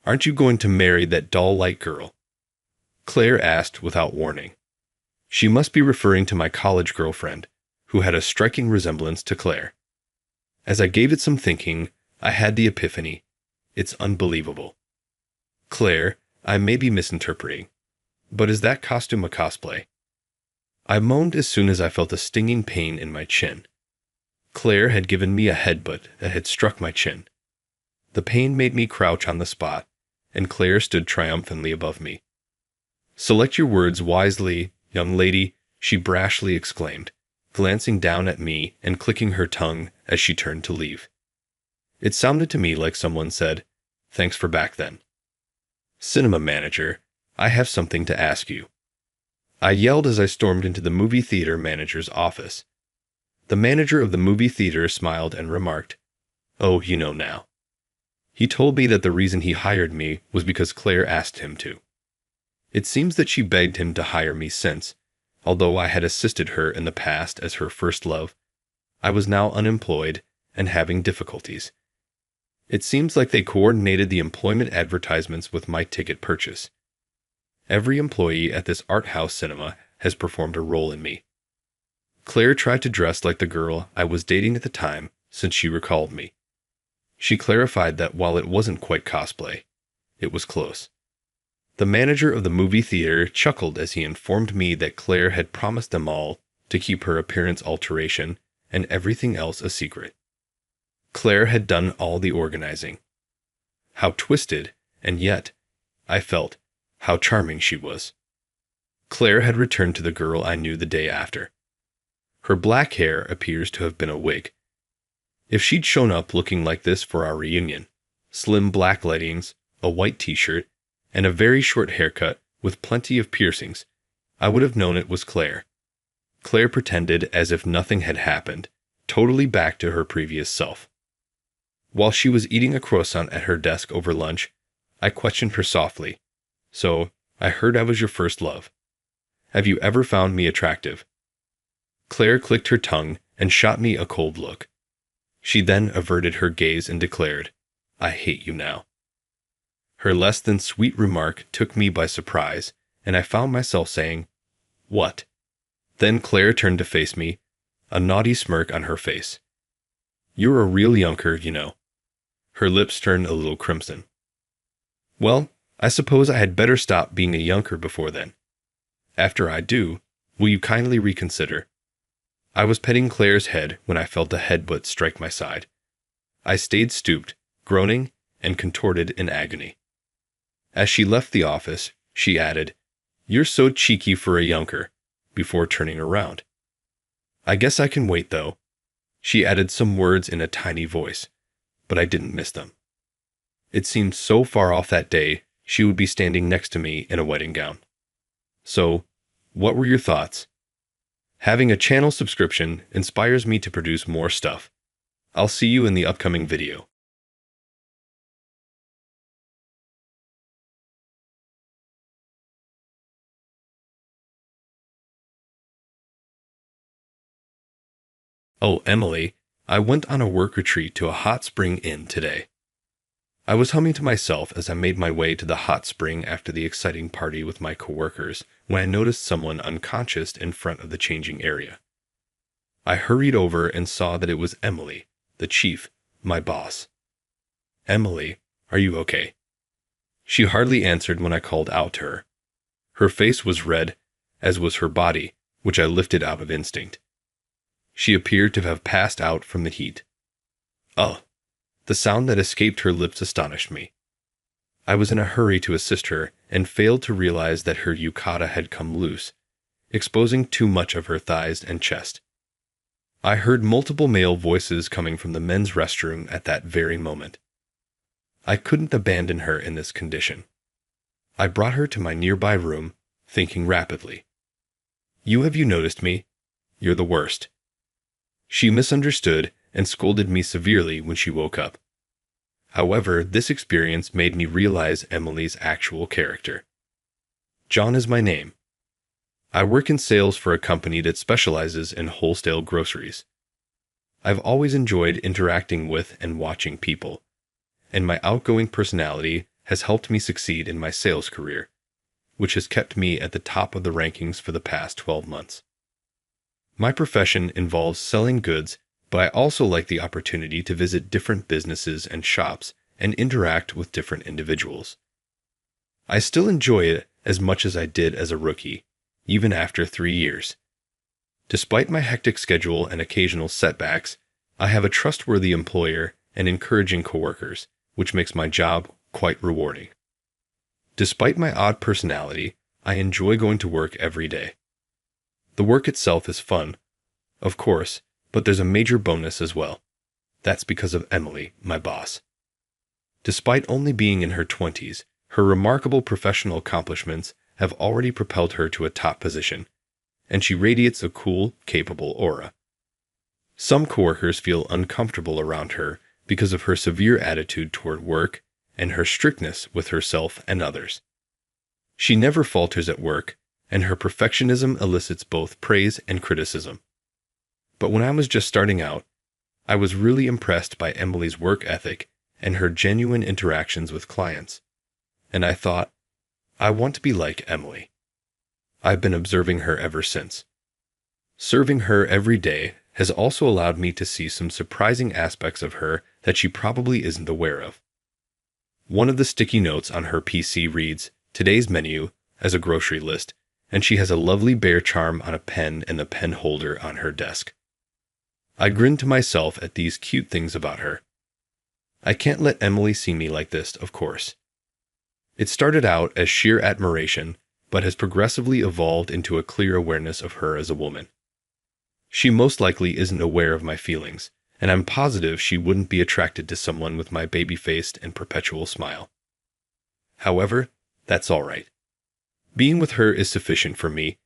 Aren't you going to marry that doll-like girl? Claire asked without warning. She must be referring to my college girlfriend, who had a striking resemblance to Claire. As I gave it some thinking, I had the epiphany. It's unbelievable. Claire, I may be misinterpreting, but is that costume a cosplay? I moaned as soon as I felt a stinging pain in my chin. Claire had given me a headbutt that had struck my chin. The pain made me crouch on the spot, and Claire stood triumphantly above me. Select your words wisely, young lady, she brashly exclaimed, glancing down at me and clicking her tongue as she turned to leave. It sounded to me like someone said, "Thanks for back then." "Cinema manager, I have something to ask you." I yelled as I stormed into the movie theater manager's office. The manager of the movie theater smiled and remarked, "Oh, you know now." He told me that the reason he hired me was because Claire asked him to. It seems that she begged him to hire me since, although I had assisted her in the past as her first love, I was now unemployed and having difficulties. It seems like they coordinated the employment advertisements with my ticket purchase. Every employee at this art house cinema has performed a role in me. Claire tried to dress like the girl I was dating at the time since she recalled me. She clarified that while it wasn't quite cosplay, it was close. The manager of the movie theater chuckled as he informed me that Claire had promised them all to keep her appearance alteration and everything else a secret. Claire had done all the organizing. How twisted, and yet, I felt, how charming she was. Claire had returned to the girl I knew the day after. Her black hair appears to have been a wig. If she'd shown up looking like this for our reunion, slim black leggings, a white t-shirt, and a very short haircut with plenty of piercings, I would have known it was Claire. Claire pretended as if nothing had happened, totally back to her previous self. While she was eating a croissant at her desk over lunch, I questioned her softly. "So, I heard I was your first love. Have you ever found me attractive?" Claire clicked her tongue and shot me a cold look. She then averted her gaze and declared, "I hate you now." Her less than sweet remark took me by surprise, and I found myself saying, "What?" Then Claire turned to face me, a naughty smirk on her face. "You're a real yunker, you know." Her lips turned a little crimson. "Well, I suppose I had better stop being a yunker before then. After I do, will you kindly reconsider?" I was petting Claire's head when I felt a headbutt strike my side. I stayed stooped, groaning, and contorted in agony. As she left the office, she added, "You're so cheeky for a yunker," before turning around. "I guess I can wait, though." She added some words in a tiny voice, but I didn't miss them. It seemed so far off that day she would be standing next to me in a wedding gown. So, what were your thoughts? Having a channel subscription inspires me to produce more stuff. I'll see you in the upcoming video. Oh, Emily, I went on a work retreat to a hot spring inn today. I was humming to myself as I made my way to the hot spring after the exciting party with my coworkers when I noticed someone unconscious in front of the changing area. I hurried over and saw that it was Emily, the chief, my boss. "Emily, are you okay?" She hardly answered when I called out to her. Her face was red, as was her body, which I lifted out of instinct. She appeared to have passed out from the heat. "Oh!" The sound that escaped her lips astonished me. I was in a hurry to assist her and failed to realize that her yukata had come loose, exposing too much of her thighs and chest. I heard multiple male voices coming from the men's restroom at that very moment. I couldn't abandon her in this condition. I brought her to my nearby room, thinking rapidly. Have you noticed me? You're the worst." She misunderstood and scolded me severely when she woke up. However, this experience made me realize Emily's actual character. John is my name. I work in sales for a company that specializes in wholesale groceries. I've always enjoyed interacting with and watching people, and my outgoing personality has helped me succeed in my sales career, which has kept me at the top of the rankings for the past 12 months. My profession involves selling goods, but I also like the opportunity to visit different businesses and shops and interact with different individuals. I still enjoy it as much as I did as a rookie, even after 3 years. Despite my hectic schedule and occasional setbacks, I have a trustworthy employer and encouraging coworkers, which makes my job quite rewarding. Despite my odd personality, I enjoy going to work every day. The work itself is fun, of course, but there's a major bonus as well. That's because of Emily, my boss. Despite only being in her 20s, her remarkable professional accomplishments have already propelled her to a top position, and she radiates a cool, capable aura. Some coworkers feel uncomfortable around her because of her severe attitude toward work and her strictness with herself and others. She never falters at work, and her perfectionism elicits both praise and criticism. But when I was just starting out, I was really impressed by Emily's work ethic and her genuine interactions with clients, and I thought, I want to be like Emily. I've been observing her ever since. Serving her every day has also allowed me to see some surprising aspects of her that she probably isn't aware of. One of the sticky notes on her PC reads, "Today's menu," as a grocery list, and she has a lovely bear charm on a pen and the pen holder on her desk. I grinned to myself at these cute things about her. I can't let Emily see me like this, of course. It started out as sheer admiration, but has progressively evolved into a clear awareness of her as a woman. She most likely isn't aware of my feelings, and I'm positive she wouldn't be attracted to someone with my baby-faced and perpetual smile. However, that's all right. Being with her is sufficient for me,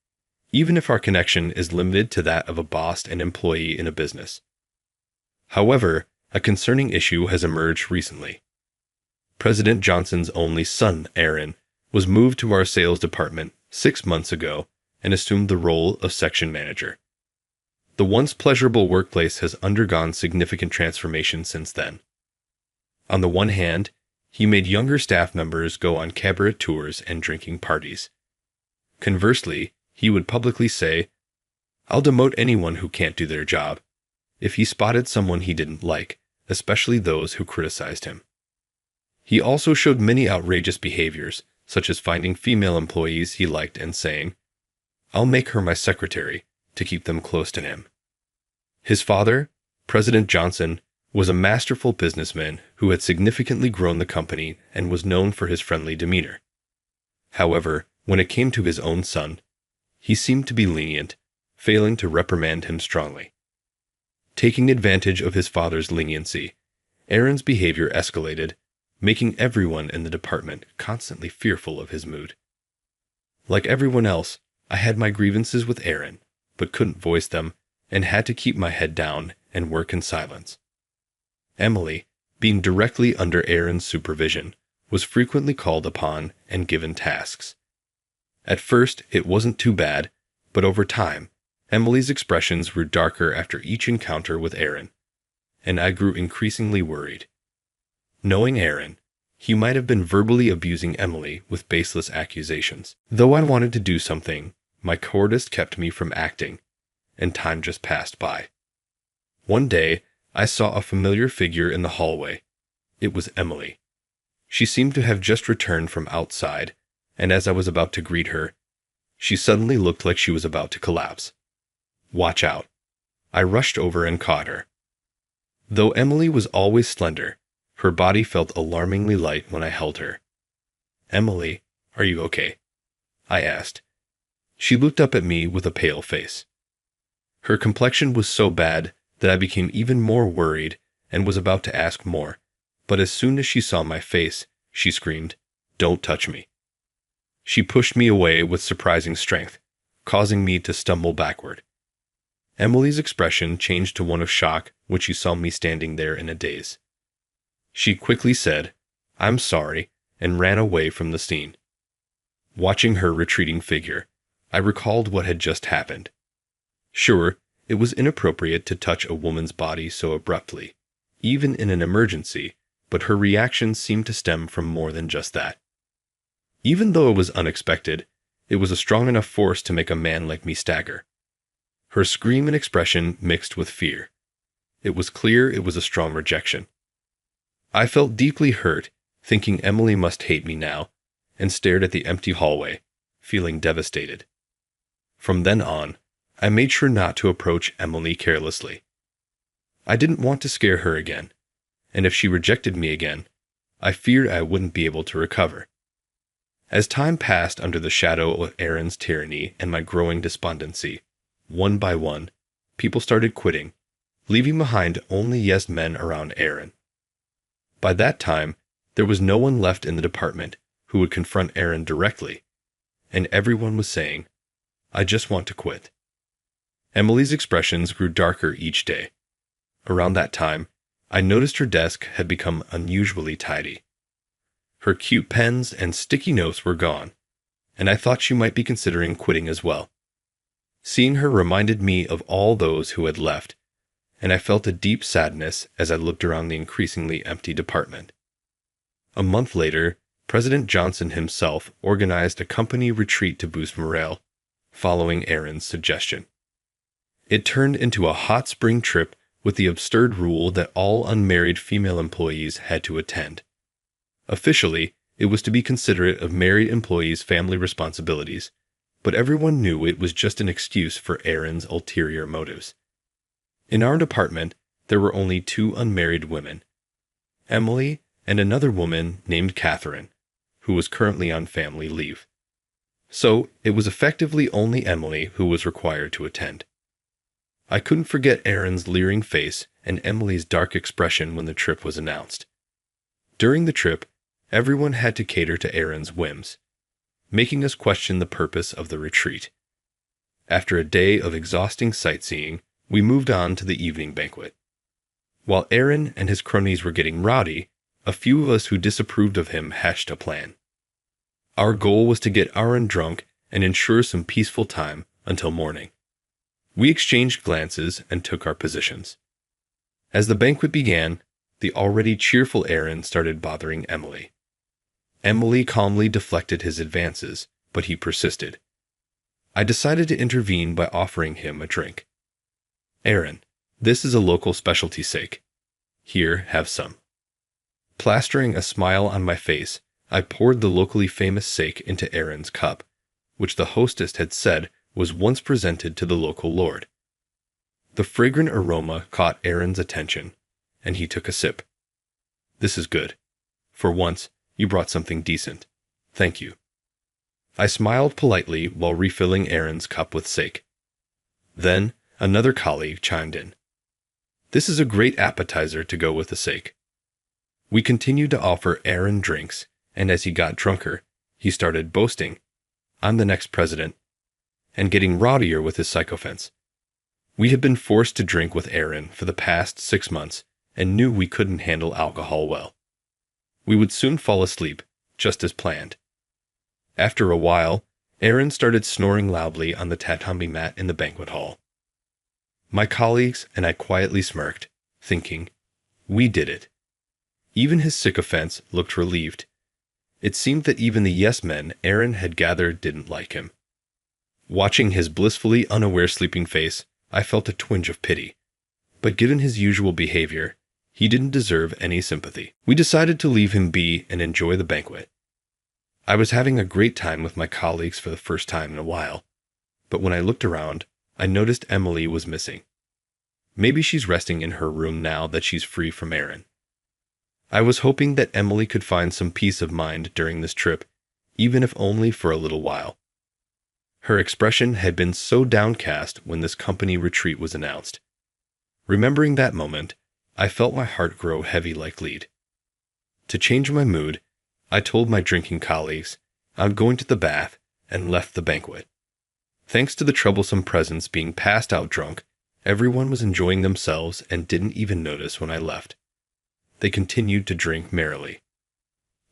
even if our connection is limited to that of a boss and employee in a business. However, a concerning issue has emerged recently. President Johnson's only son, Aaron, was moved to our sales department 6 months ago and assumed the role of section manager. The once pleasurable workplace has undergone significant transformation since then. On the one hand, he made younger staff members go on cabaret tours and drinking parties. Conversely, he would publicly say, "I'll demote anyone who can't do their job," if he spotted someone he didn't like, especially those who criticized him. He also showed many outrageous behaviors, such as finding female employees he liked and saying, "I'll make her my secretary," to keep them close to him. His father, President Johnson, was a masterful businessman who had significantly grown the company and was known for his friendly demeanor. However, when it came to his own son, he seemed to be lenient, failing to reprimand him strongly. Taking advantage of his father's leniency, Aaron's behavior escalated, making everyone in the department constantly fearful of his mood. Like everyone else, I had my grievances with Aaron, but couldn't voice them and had to keep my head down and work in silence. Emily, being directly under Aaron's supervision, was frequently called upon and given tasks. At first, it wasn't too bad, but over time, Emily's expressions grew darker after each encounter with Aaron, and I grew increasingly worried. Knowing Aaron, he might have been verbally abusing Emily with baseless accusations. Though I wanted to do something, my cowardice kept me from acting, and time just passed by. One day, I saw a familiar figure in the hallway. It was Emily. She seemed to have just returned from outside, and as I was about to greet her, she suddenly looked like she was about to collapse. "Watch out." I rushed over and caught her. Though Emily was always slender, her body felt alarmingly light when I held her. "Emily, are you okay?" I asked. She looked up at me with a pale face. Her complexion was so bad that I became even more worried and was about to ask more, but as soon as she saw my face, she screamed, "Don't touch me." She pushed me away with surprising strength, causing me to stumble backward. Emily's expression changed to one of shock when she saw me standing there in a daze. She quickly said, "I'm sorry," and ran away from the scene. Watching her retreating figure, I recalled what had just happened. Sure, it was inappropriate to touch a woman's body so abruptly, even in an emergency, but her reaction seemed to stem from more than just that. Even though it was unexpected, it was a strong enough force to make a man like me stagger. Her scream and expression mixed with fear. It was clear it was a strong rejection. I felt deeply hurt, thinking Emily must hate me now, and stared at the empty hallway, feeling devastated. From then on, I made sure not to approach Emily carelessly. I didn't want to scare her again, and if she rejected me again, I feared I wouldn't be able to recover. As time passed under the shadow of Aaron's tyranny and my growing despondency, one by one, people started quitting, leaving behind only yes men around Aaron. By that time, there was no one left in the department who would confront Aaron directly, and everyone was saying, "I just want to quit." Emily's expressions grew darker each day. Around that time, I noticed her desk had become unusually tidy. Her cute pens and sticky notes were gone, and I thought she might be considering quitting as well. Seeing her reminded me of all those who had left, and I felt a deep sadness as I looked around the increasingly empty department. A month later, President Johnson himself organized a company retreat to boost morale, following Aaron's suggestion. It turned into a hot spring trip with the absurd rule that all unmarried female employees had to attend. Officially, it was to be considerate of married employees' family responsibilities, but everyone knew it was just an excuse for Aaron's ulterior motives. In our department, there were only 2 unmarried women, Emily and another woman named Catherine, who was currently on family leave. So, it was effectively only Emily who was required to attend. I couldn't forget Aaron's leering face and Emily's dark expression when the trip was announced. During the trip, everyone had to cater to Aaron's whims, making us question the purpose of the retreat. After a day of exhausting sightseeing, we moved on to the evening banquet. While Aaron and his cronies were getting rowdy, a few of us who disapproved of him hatched a plan. Our goal was to get Aaron drunk and ensure some peaceful time until morning. We exchanged glances and took our positions. As the banquet began, the already cheerful Aaron started bothering Emily. Emily calmly deflected his advances, but he persisted. I decided to intervene by offering him a drink. "Aaron, this is a local specialty sake. Here, have some." Plastering a smile on my face, I poured the locally famous sake into Aaron's cup, which the hostess had said was once presented to the local lord. The fragrant aroma caught Aaron's attention, and he took a sip. "This is good. For once, you brought something decent. Thank you." I smiled politely while refilling Aaron's cup with sake. Then, another colleague chimed in. "This is a great appetizer to go with the sake." We continued to offer Aaron drinks, and as he got drunker, he started boasting, "I'm the next president," and getting rowdier with his sycophants. We had been forced to drink with Aaron for the past 6 months and knew we couldn't handle alcohol well. We would soon fall asleep, just as planned. After a while, Aaron started snoring loudly on the tatami mat in the banquet hall. My colleagues and I quietly smirked, thinking, we did it. Even his sycophants looked relieved. It seemed that even the yes men Aaron had gathered didn't like him. Watching his blissfully unaware sleeping face, I felt a twinge of pity. But given his usual behavior, he didn't deserve any sympathy. We decided to leave him be and enjoy the banquet. I was having a great time with my colleagues for the first time in a while, but when I looked around, I noticed Emily was missing. Maybe she's resting in her room now that she's free from Aaron. I was hoping that Emily could find some peace of mind during this trip, even if only for a little while. Her expression had been so downcast when this company retreat was announced. Remembering that moment, I felt my heart grow heavy like lead. To change my mood, I told my drinking colleagues I'm going to the bath and left the banquet. Thanks to the troublesome presence being passed out drunk, everyone was enjoying themselves and didn't even notice when I left. They continued to drink merrily.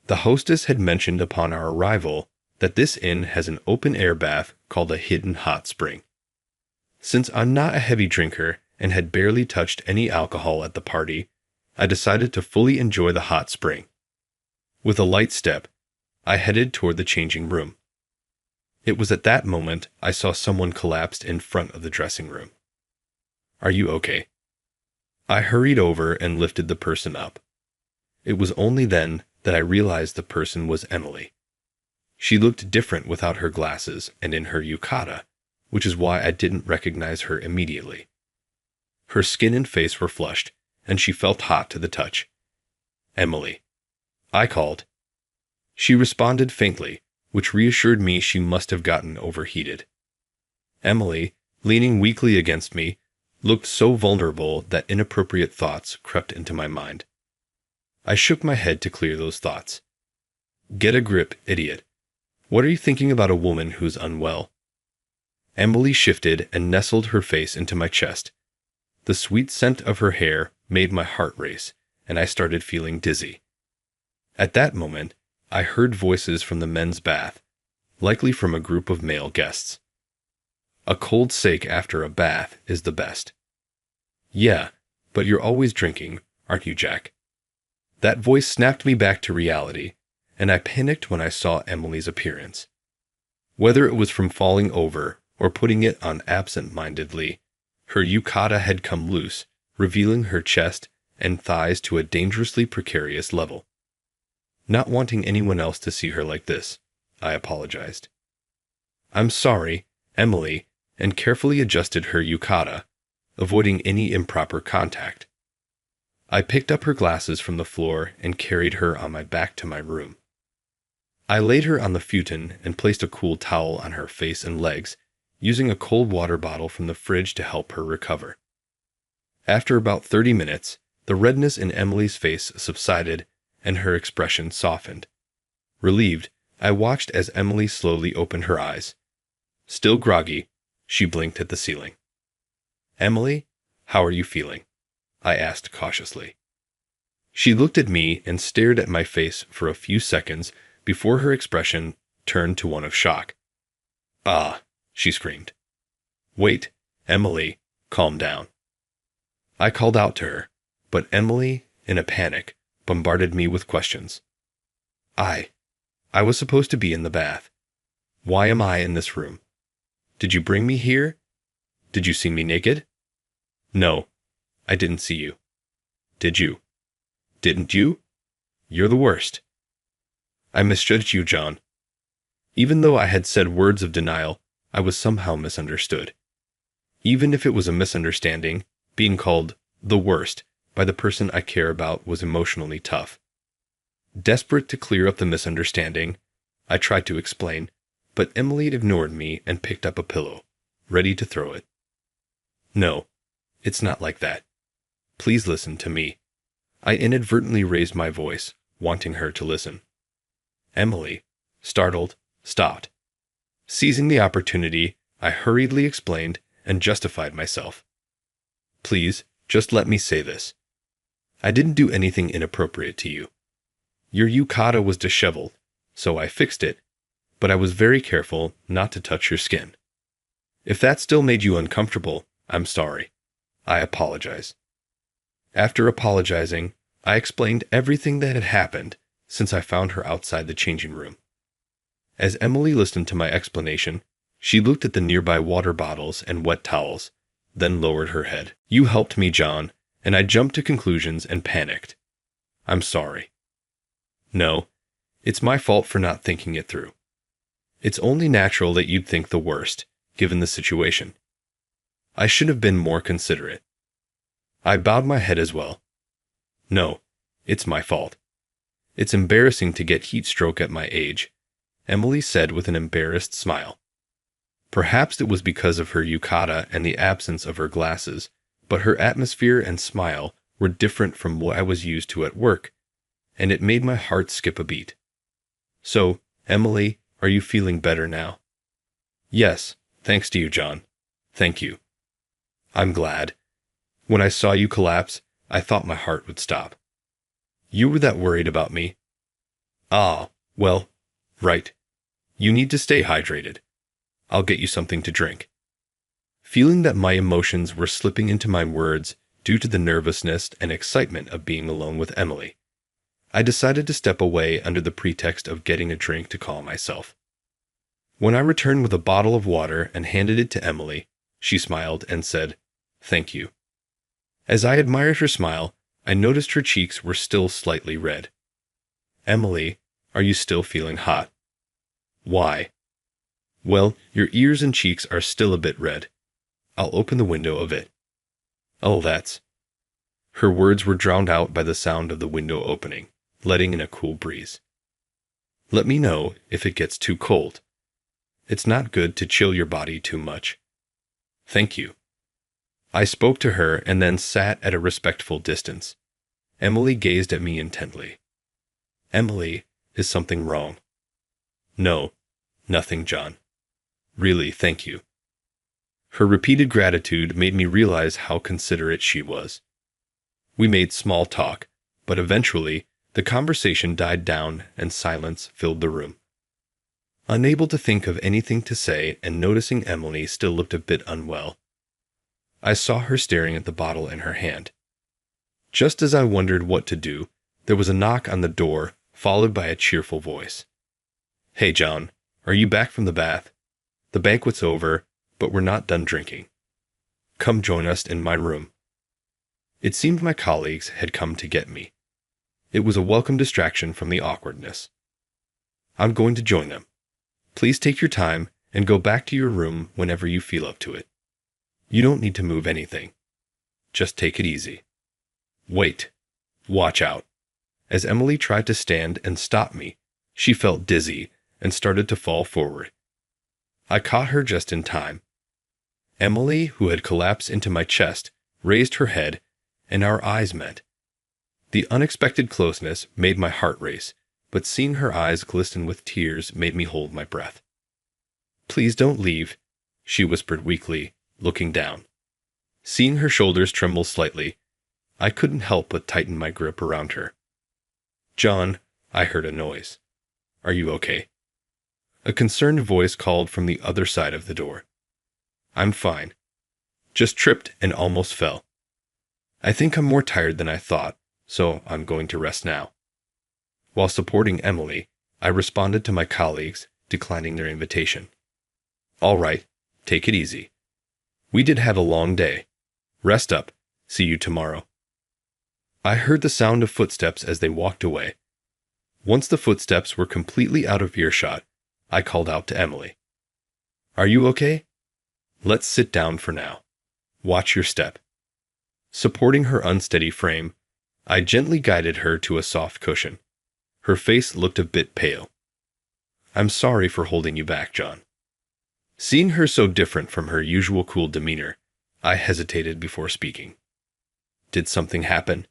The hostess had mentioned upon our arrival that this inn has an open-air bath called a hidden hot spring. Since I'm not a heavy drinker and had barely touched any alcohol at the party, I decided to fully enjoy the hot spring. With a light step, I headed toward the changing room. It was at that moment I saw someone collapsed in front of the dressing room. "Are you okay?" I hurried over and lifted the person up. It was only then that I realized the person was Emily. She looked different without her glasses and in her yukata, which is why I didn't recognize her immediately. Her skin and face were flushed, and she felt hot to the touch. "Emily," I called. She responded faintly, which reassured me she must have gotten overheated. Emily, leaning weakly against me, looked so vulnerable that inappropriate thoughts crept into my mind. I shook my head to clear those thoughts. Get a grip, idiot. What are you thinking about a woman who's unwell? Emily shifted and nestled her face into my chest. The sweet scent of her hair made my heart race, and I started feeling dizzy. At that moment, I heard voices from the men's bath, likely from a group of male guests. A cold sake after a bath is the best. Yeah, but you're always drinking, aren't you, Jack? That voice snapped me back to reality, and I panicked when I saw Emily's appearance. Whether it was from falling over or putting it on absent-mindedly, her yukata had come loose, revealing her chest and thighs to a dangerously precarious level. Not wanting anyone else to see her like this, I apologized. I'm sorry, Emily, and carefully adjusted her yukata, avoiding any improper contact. I picked up her glasses from the floor and carried her on my back to my room. I laid her on the futon and placed a cool towel on her face and legs, using a cold water bottle from the fridge to help her recover. After about 30 minutes, the redness in Emily's face subsided and her expression softened. Relieved, I watched as Emily slowly opened her eyes. Still groggy, she blinked at the ceiling. Emily, how are you feeling? I asked cautiously. She looked at me and stared at my face for a few seconds before her expression turned to one of shock. Ah, she screamed. Wait, Emily, calm down. I called out to her, but Emily, in a panic, bombarded me with questions. I was supposed to be in the bath. Why am I in this room? Did you bring me here? Did you see me naked? No, I didn't see you. Did you? Didn't you? You're the worst. I misjudged you, John. Even though I had said words of denial, I was somehow misunderstood. Even if it was a misunderstanding, being called the worst by the person I care about was emotionally tough. Desperate to clear up the misunderstanding, I tried to explain, but Emily ignored me and picked up a pillow, ready to throw it. No, it's not like that. Please listen to me. I inadvertently raised my voice, wanting her to listen. Emily, startled, stopped. Seizing the opportunity, I hurriedly explained and justified myself. Please, just let me say this. I didn't do anything inappropriate to you. Your yukata was disheveled, so I fixed it, but I was very careful not to touch your skin. If that still made you uncomfortable, I'm sorry. I apologize. After apologizing, I explained everything that had happened since I found her outside the changing room. As Emily listened to my explanation, she looked at the nearby water bottles and wet towels, then lowered her head. You helped me, John, and I jumped to conclusions and panicked. I'm sorry. No, it's my fault for not thinking it through. It's only natural that you'd think the worst, given the situation. I should have been more considerate. I bowed my head as well. No, it's my fault. It's embarrassing to get heat stroke at my age, Emily said with an embarrassed smile. Perhaps it was because of her yukata and the absence of her glasses, but her atmosphere and smile were different from what I was used to at work, and it made my heart skip a beat. So, Emily, are you feeling better now? Yes, thanks to you, John. Thank you. I'm glad. When I saw you collapse, I thought my heart would stop. You were that worried about me. Ah, well, right. You need to stay hydrated. I'll get you something to drink. Feeling that my emotions were slipping into my words due to the nervousness and excitement of being alone with Emily, I decided to step away under the pretext of getting a drink to calm myself. When I returned with a bottle of water and handed it to Emily, she smiled and said, "Thank you." As I admired her smile, I noticed her cheeks were still slightly red. Emily, are you still feeling hot? Why? Well, your ears and cheeks are still a bit red. I'll open the window a bit. Oh, that's... Her words were drowned out by the sound of the window opening, letting in a cool breeze. Let me know if it gets too cold. It's not good to chill your body too much. Thank you. I spoke to her and then sat at a respectful distance. Emily gazed at me intently. Emily, is something wrong? No, nothing, John. Really, thank you. Her repeated gratitude made me realize how considerate she was. We made small talk, but eventually the conversation died down and silence filled the room. Unable to think of anything to say and noticing Emily still looked a bit unwell, I saw her staring at the bottle in her hand. Just as I wondered what to do, there was a knock on the door, followed by a cheerful voice. Hey, John, are you back from the bath? The banquet's over, but we're not done drinking. Come join us in my room. It seemed my colleagues had come to get me. It was a welcome distraction from the awkwardness. I'm going to join them. Please take your time and go back to your room whenever you feel up to it. You don't need to move anything. Just take it easy. Wait. Watch out. As Emily tried to stand and stop me, she felt dizzy and started to fall forward. I caught her just in time. Emily, who had collapsed into my chest, raised her head, and our eyes met. The unexpected closeness made my heart race, but seeing her eyes glisten with tears made me hold my breath. Please don't leave, she whispered weakly, looking down. Seeing her shoulders tremble slightly, I couldn't help but tighten my grip around her. John, I heard a noise. Are you okay? A concerned voice called from the other side of the door. I'm fine. Just tripped and almost fell. I think I'm more tired than I thought, so I'm going to rest now. While supporting Emily, I responded to my colleagues, declining their invitation. All right, take it easy. We did have a long day. Rest up. See you tomorrow. I heard the sound of footsteps as they walked away. Once the footsteps were completely out of earshot, I called out to Emily. Are you okay? Let's sit down for now. Watch your step. Supporting her unsteady frame, I gently guided her to a soft cushion. Her face looked a bit pale. I'm sorry for holding you back, John. Seeing her so different from her usual cool demeanor, I hesitated before speaking. Did something happen?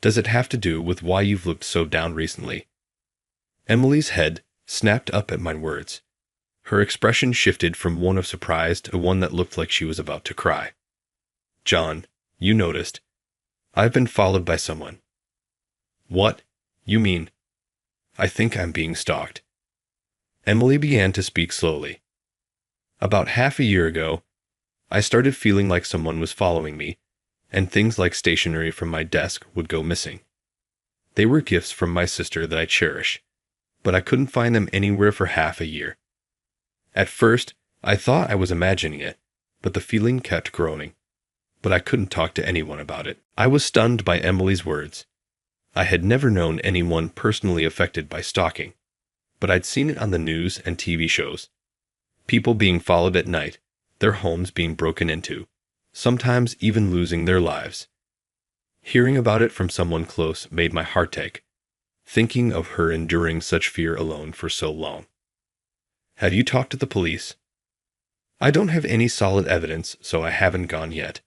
Does it have to do with why you've looked so down recently? Emily's head snapped up at my words. Her expression shifted from one of surprise to one that looked like she was about to cry. John, you noticed. I've been followed by someone. What? You mean? I think I'm being stalked. Emily began to speak slowly. About half a year ago, I started feeling like someone was following me, and things like stationery from my desk would go missing. They were gifts from my sister that I cherish, but I couldn't find them anywhere for half a year. At first, I thought I was imagining it, but the feeling kept growing. But I couldn't talk to anyone about it. I was stunned by Emily's words. I had never known anyone personally affected by stalking, but I'd seen it on the news and TV shows. People being followed at night, their homes being broken into, sometimes even losing their lives. Hearing about it from someone close made my heart ache, thinking of her enduring such fear alone for so long. Have you talked to the police? I don't have any solid evidence, so I haven't gone yet.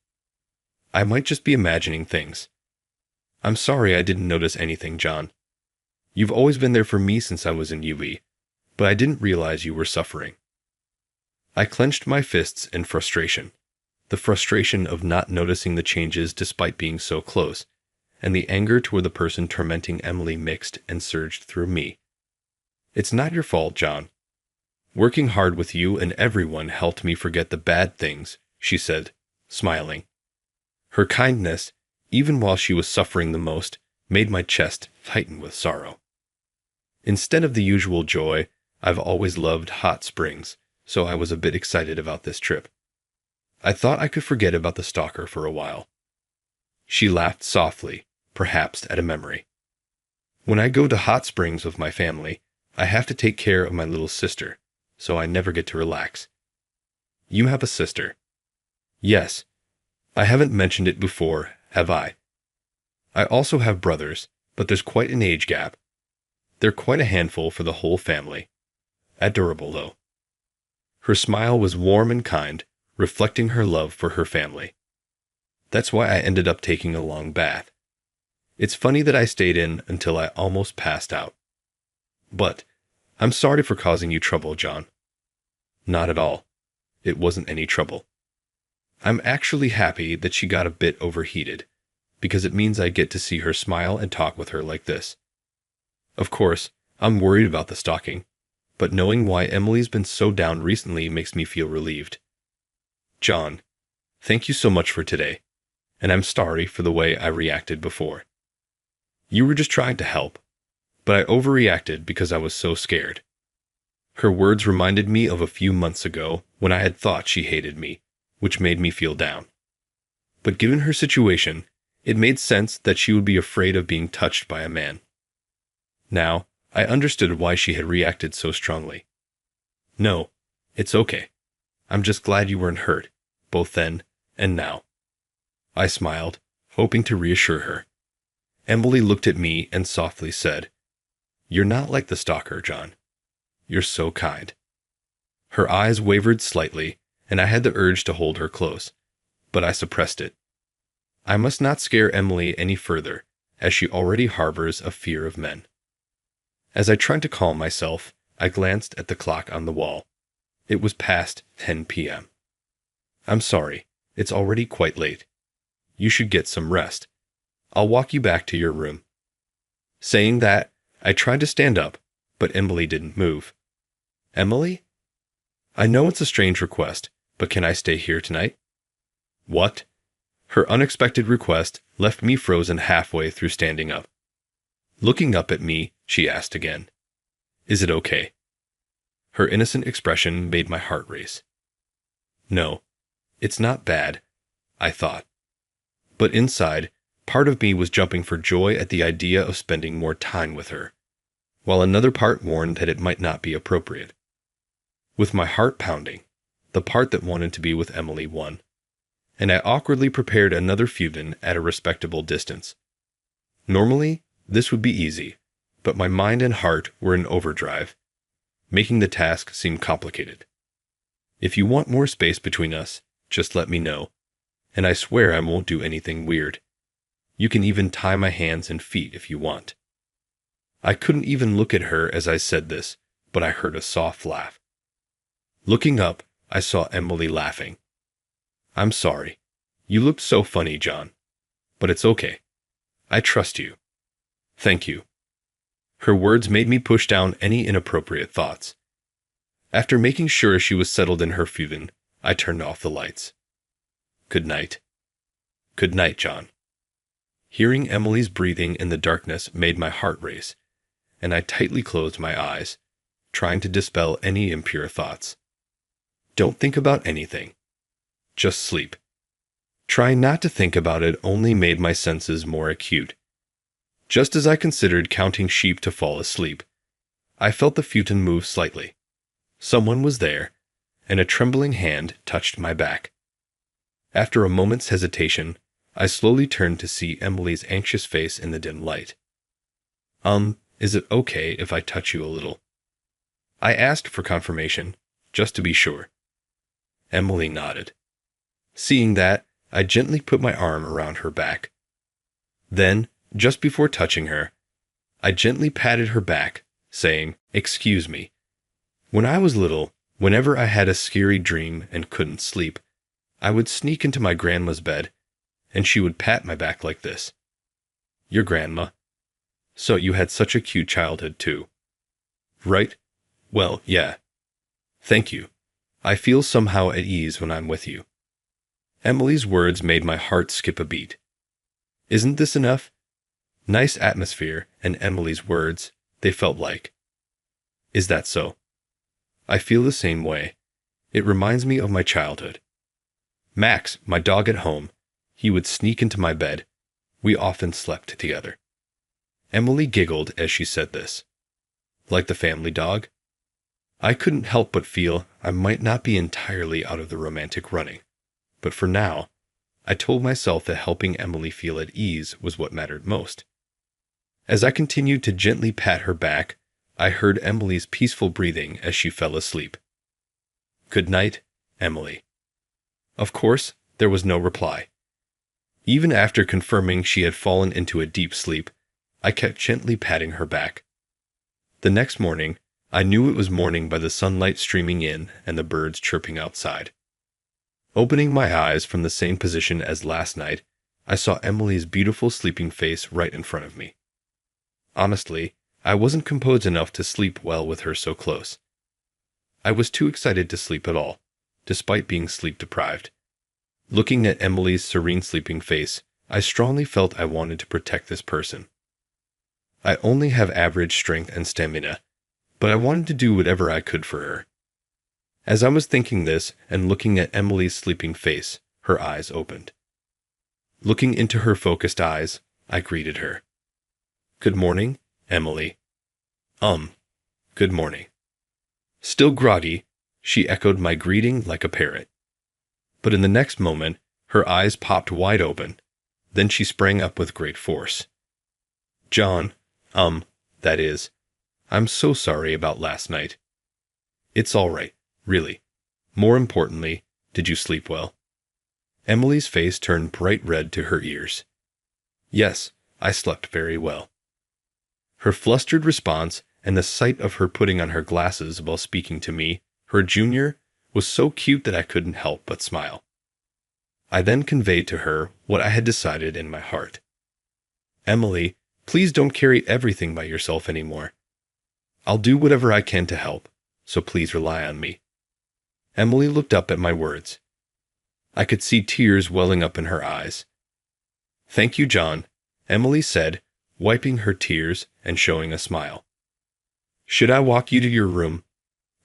I might just be imagining things. I'm sorry I didn't notice anything, John. You've always been there for me since I was in UE, but I didn't realize you were suffering. I clenched my fists in frustration, the frustration of not noticing the changes despite being so close, and the anger toward the person tormenting Emily mixed and surged through me. It's not your fault, John. Working hard with you and everyone helped me forget the bad things, she said, smiling. Her kindness, even while she was suffering the most, made my chest tighten with sorrow. Instead of the usual joy, I've always loved hot springs, so I was a bit excited about this trip. I thought I could forget about the stalker for a while. She laughed softly, perhaps at a memory. When I go to hot springs with my family, I have to take care of my little sister, so I never get to relax. You have a sister. Yes. I haven't mentioned it before, have I? I also have brothers, but there's quite an age gap. They're quite a handful for the whole family. Adorable, though. Her smile was warm and kind, reflecting her love for her family. That's why I ended up taking a long bath. It's funny that I stayed in until I almost passed out. But I'm sorry for causing you trouble, John. Not at all. It wasn't any trouble. I'm actually happy that she got a bit overheated, because it means I get to see her smile and talk with her like this. Of course, I'm worried about the stalking, but knowing why Emily's been so down recently makes me feel relieved. John, thank you so much for today, and I'm sorry for the way I reacted before. You were just trying to help, but I overreacted because I was so scared. Her words reminded me of a few months ago when I had thought she hated me, which made me feel down. But given her situation, it made sense that she would be afraid of being touched by a man. Now, I understood why she had reacted so strongly. No, it's okay. I'm just glad you weren't hurt, both then and now. I smiled, hoping to reassure her. Emily looked at me and softly said, "You're not like the stalker, John. You're so kind." Her eyes wavered slightly, and I had the urge to hold her close, but I suppressed it. I must not scare Emily any further, as she already harbors a fear of men. As I tried to calm myself, I glanced at the clock on the wall. It was past 10 p.m. "I'm sorry, it's already quite late. You should get some rest. I'll walk you back to your room." Saying that, I tried to stand up, but Emily didn't move. "Emily? I know it's a strange request, but can I stay here tonight?" "What?" Her unexpected request left me frozen halfway through standing up. Looking up at me, she asked again, "Is it okay?" Her innocent expression made my heart race. No, it's not bad, I thought. But inside, part of me was jumping for joy at the idea of spending more time with her, while another part warned that it might not be appropriate. With my heart pounding, the part that wanted to be with Emily won, and I awkwardly prepared another Fuden at a respectable distance. Normally, this would be easy, but my mind and heart were in overdrive, making the task seem complicated. If you want more space between us, just let me know, and I swear I won't do anything weird. You can even tie my hands and feet if you want. I couldn't even look at her as I said this, but I heard a soft laugh. Looking up, I saw Emily laughing. "I'm sorry. You looked so funny, John. But it's okay. I trust you. Thank you." Her words made me push down any inappropriate thoughts. After making sure she was settled in her Fuden, I turned off the lights. "Good night." "Good night, John." Hearing Emily's breathing in the darkness made my heart race, and I tightly closed my eyes, trying to dispel any impure thoughts. Don't think about anything. Just sleep. Trying not to think about it only made my senses more acute. Just as I considered counting sheep to fall asleep, I felt the futon move slightly. Someone was there, and a trembling hand touched my back. After a moment's hesitation, I slowly turned to see Emily's anxious face in the dim light. Is it okay if I touch you a little?" I asked for confirmation, just to be sure. Emily nodded. Seeing that, I gently put my arm around her back. Then, just before touching her, I gently patted her back, saying, "Excuse me. When I was little, whenever I had a scary dream and couldn't sleep, I would sneak into my grandma's bed, and she would pat my back like this." "Your grandma? So you had such a cute childhood, too." "Right? Well, yeah. Thank you. I feel somehow at ease when I'm with you." Emily's words made my heart skip a beat. Isn't this enough? Nice atmosphere, and Emily's words, they felt like. Is that so? I feel the same way. It reminds me of my childhood. Max, my dog at home, he would sneak into my bed. We often slept together. Emily giggled as she said this. Like the family dog? I couldn't help but feel I might not be entirely out of the romantic running. But for now, I told myself that helping Emily feel at ease was what mattered most. As I continued to gently pat her back, I heard Emily's peaceful breathing as she fell asleep. "Good night, Emily." Of course, there was no reply. Even after confirming she had fallen into a deep sleep, I kept gently patting her back. The next morning, I knew it was morning by the sunlight streaming in and the birds chirping outside. Opening my eyes from the same position as last night, I saw Emily's beautiful sleeping face right in front of me. Honestly, I wasn't composed enough to sleep well with her so close. I was too excited to sleep at all, despite being sleep-deprived. Looking at Emily's serene sleeping face, I strongly felt I wanted to protect this person. I only have average strength and stamina, but I wanted to do whatever I could for her. As I was thinking this and looking at Emily's sleeping face, her eyes opened. Looking into her focused eyes, I greeted her. "Good morning, Emily." Good morning." Still groggy, she echoed my greeting like a parrot. But in the next moment, her eyes popped wide open. Then she sprang up with great force. "John, that is, I'm so sorry about last night." "It's all right, really. More importantly, did you sleep well?" Emily's face turned bright red to her ears. "Yes, I slept very well." Her flustered response and the sight of her putting on her glasses while speaking to me, her junior, was so cute that I couldn't help but smile. I then conveyed to her what I had decided in my heart. "Emily, please don't carry everything by yourself anymore. I'll do whatever I can to help, so please rely on me." Emily looked up at my words. I could see tears welling up in her eyes. "Thank you, John," Emily said, wiping her tears and showing a smile. "Should I walk you to your room?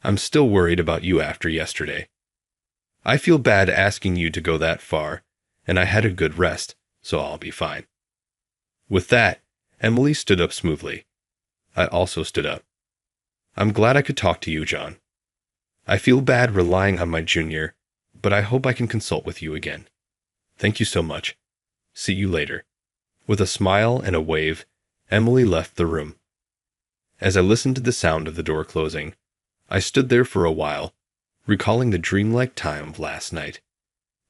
I'm still worried about you after yesterday. I feel bad asking you to go that far, and I had a good rest, so I'll be fine." With that, Emily stood up smoothly. I also stood up. "I'm glad I could talk to you, John. I feel bad relying on my junior, but I hope I can consult with you again. Thank you so much. See you later." With a smile and a wave, Emily left the room. As I listened to the sound of the door closing, I stood there for a while, recalling the dreamlike time of last night.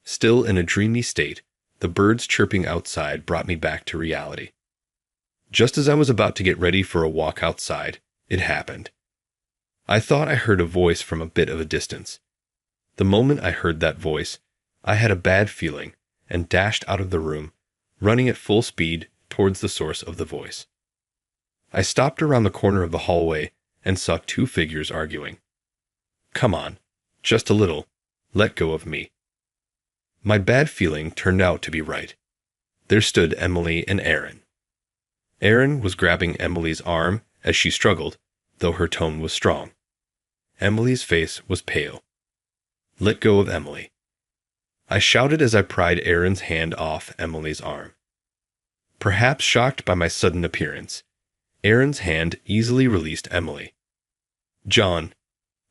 Still in a dreamy state, the birds chirping outside brought me back to reality. Just as I was about to get ready for a walk outside, it happened. I thought I heard a voice from a bit of a distance. The moment I heard that voice, I had a bad feeling and dashed out of the room, running at full speed towards the source of the voice. I stopped around the corner of the hallway and saw two figures arguing. "Come on, just a little. Let go of me." My bad feeling turned out to be right. There stood Emily and Aaron. Aaron was grabbing Emily's arm as she struggled, though her tone was strong. Emily's face was pale. "Let go of Emily." I shouted as I pried Aaron's hand off Emily's arm. Perhaps shocked by my sudden appearance, Aaron's hand easily released Emily. "John,"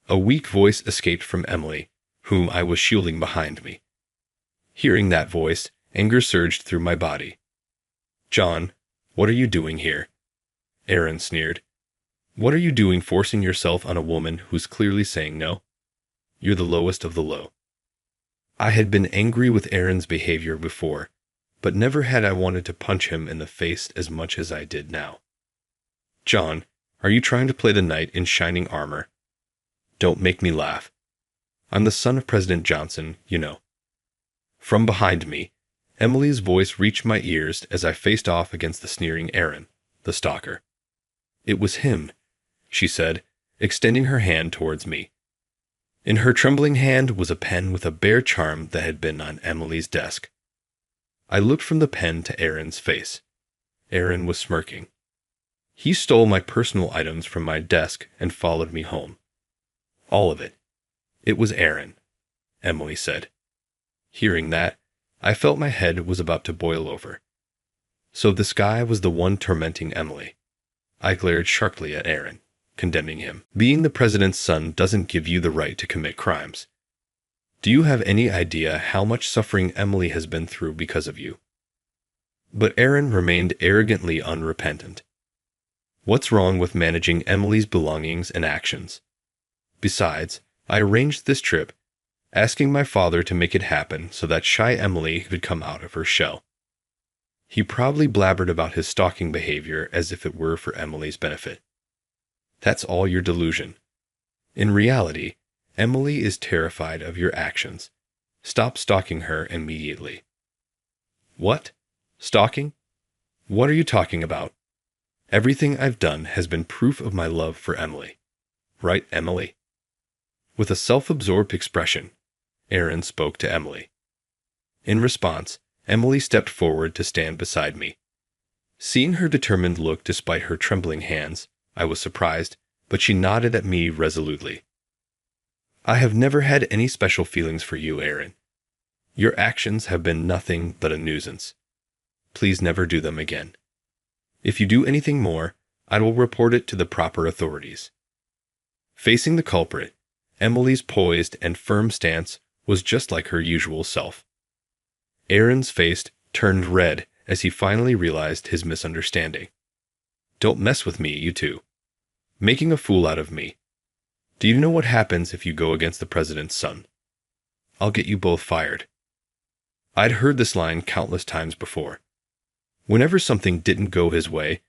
a weak voice escaped from Emily, whom I was shielding behind me. Hearing that voice, anger surged through my body. "John, what are you doing here?" Aaron sneered. "What are you doing forcing yourself on a woman who's clearly saying no? You're the lowest of the low." I had been angry with Aaron's behavior before, but never had I wanted to punch him in the face as much as I did now. "John, are you trying to play the knight in shining armor? Don't make me laugh. I'm the son of President Johnson, you know." From behind me, Emily's voice reached my ears as I faced off against the sneering Aaron, the stalker. "It was him," she said, extending her hand towards me. In her trembling hand was a pen with a bare charm that had been on Emily's desk. I looked from the pen to Aaron's face. Aaron was smirking. He stole my personal items from my desk and followed me home. All of it. "It was Aaron," Emily said. Hearing that, I felt my head was about to boil over. So this guy was the one tormenting Emily. I glared sharply at Aaron, condemning him. "Being the president's son doesn't give you the right to commit crimes. Do you have any idea how much suffering Emily has been through because of you?" But Aaron remained arrogantly unrepentant. What's wrong with managing Emily's belongings and actions? Besides, I arranged this trip, asking my father to make it happen so that shy Emily could come out of her shell. He probably blabbered about his stalking behavior as if it were for Emily's benefit. That's all your delusion. In reality, Emily is terrified of your actions. Stop stalking her immediately. What? Stalking? What are you talking about? Everything I've done has been proof of my love for Emily. Right, Emily? With a self-absorbed expression, Aaron spoke to Emily. In response, Emily stepped forward to stand beside me. Seeing her determined look despite her trembling hands, I was surprised, but she nodded at me resolutely. I have never had any special feelings for you, Aaron. Your actions have been nothing but a nuisance. Please never do them again. If you do anything more, I will report it to the proper authorities. Facing the culprit, Emily's poised and firm stance was just like her usual self. Aaron's face turned red as he finally realized his misunderstanding. Don't mess with me, you two. Making a fool out of me. Do you know what happens if you go against the president's son? I'll get you both fired. I'd heard this line countless times before. Whenever something didn't go his way,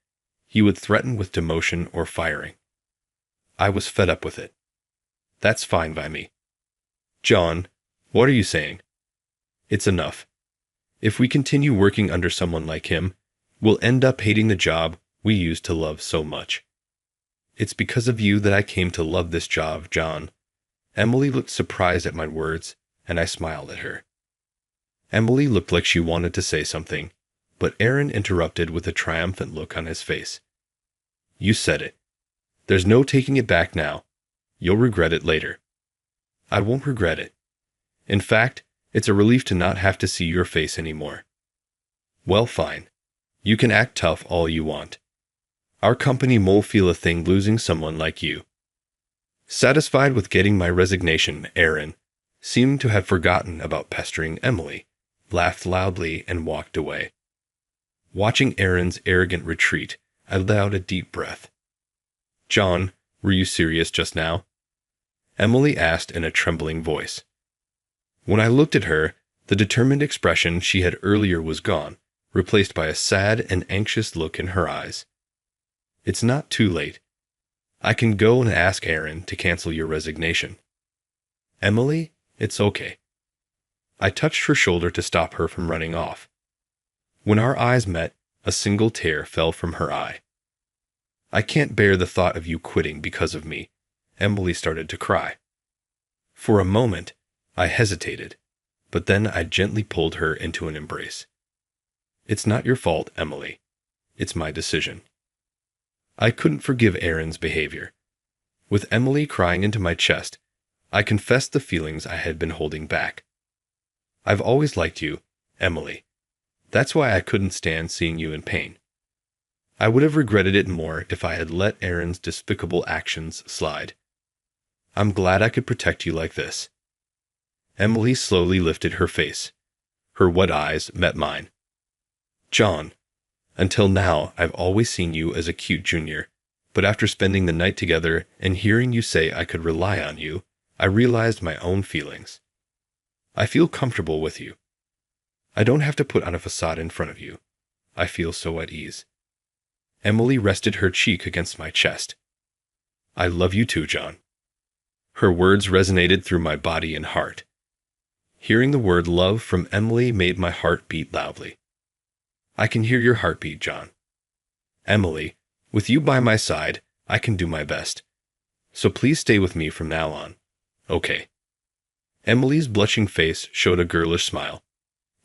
he would threaten with demotion or firing. I was fed up with it. That's fine by me. John, what are you saying? It's enough. If we continue working under someone like him, we'll end up hating the job we used to love so much. It's because of you that I came to love this job, John. Emily looked surprised at my words, and I smiled at her. Emily looked like she wanted to say something, but Aaron interrupted with a triumphant look on his face. You said it. There's no taking it back now. You'll regret it later. I won't regret it. In fact, it's a relief to not have to see your face anymore. Well, fine. You can act tough all you want. Our company won't feel a thing losing someone like you. Satisfied with getting my resignation, Aaron seemed to have forgotten about pestering Emily, laughed loudly, and walked away. Watching Aaron's arrogant retreat, I let out a deep breath. John, were you serious just now? Emily asked in a trembling voice. When I looked at her, the determined expression she had earlier was gone, replaced by a sad and anxious look in her eyes. It's not too late. I can go and ask Aaron to cancel your resignation. Emily, it's okay. I touched her shoulder to stop her from running off. When our eyes met, a single tear fell from her eye. I can't bear the thought of you quitting because of me. Emily started to cry. For a moment, I hesitated, but then I gently pulled her into an embrace. It's not your fault, Emily. It's my decision. I couldn't forgive Aaron's behavior. With Emily crying into my chest, I confessed the feelings I had been holding back. I've always liked you, Emily. That's why I couldn't stand seeing you in pain. I would have regretted it more if I had let Aaron's despicable actions slide. I'm glad I could protect you like this. Emily slowly lifted her face. Her wet eyes met mine. John, until now I've always seen you as a cute junior, but after spending the night together and hearing you say I could rely on you, I realized my own feelings. I feel comfortable with you. I don't have to put on a facade in front of you. I feel so at ease. Emily rested her cheek against my chest. I love you too, John. Her words resonated through my body and heart. Hearing the word love from Emily made my heart beat loudly. I can hear your heartbeat, John. Emily, with you by my side, I can do my best. So please stay with me from now on. Okay. Emily's blushing face showed a girlish smile.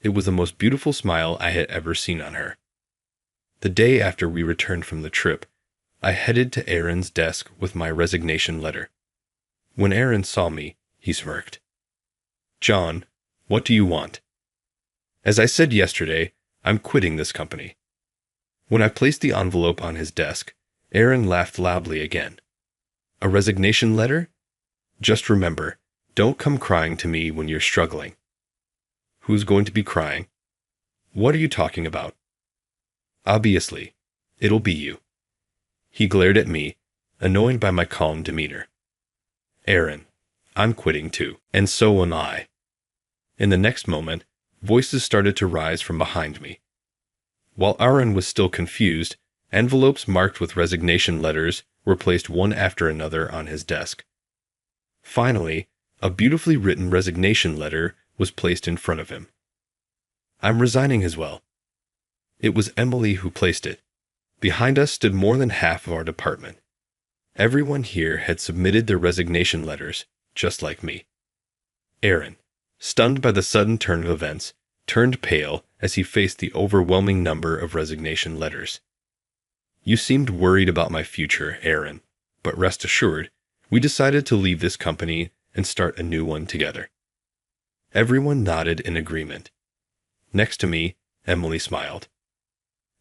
It was the most beautiful smile I had ever seen on her. The day after we returned from the trip, I headed to Aaron's desk with my resignation letter. When Aaron saw me, he smirked. John, what do you want? As I said yesterday, I'm quitting this company. When I placed the envelope on his desk, Aaron laughed loudly again. A resignation letter? Just remember, don't come crying to me when you're struggling. Who's going to be crying? What are you talking about? Obviously, it'll be you. He glared at me, annoyed by my calm demeanor. Aaron, I'm quitting too, and so am I. In the next moment, voices started to rise from behind me. While Aaron was still confused, envelopes marked with resignation letters were placed one after another on his desk. Finally, a beautifully written resignation letter was placed in front of him. "I'm resigning as well." It was Emily who placed it. Behind us stood more than half of our department. Everyone here had submitted their resignation letters, just like me. Aaron, stunned by the sudden turn of events, turned pale as he faced the overwhelming number of resignation letters. "You seemed worried about my future, Aaron, but rest assured, we decided to leave this company and start a new one together." Everyone nodded in agreement. Next to me, Emily smiled.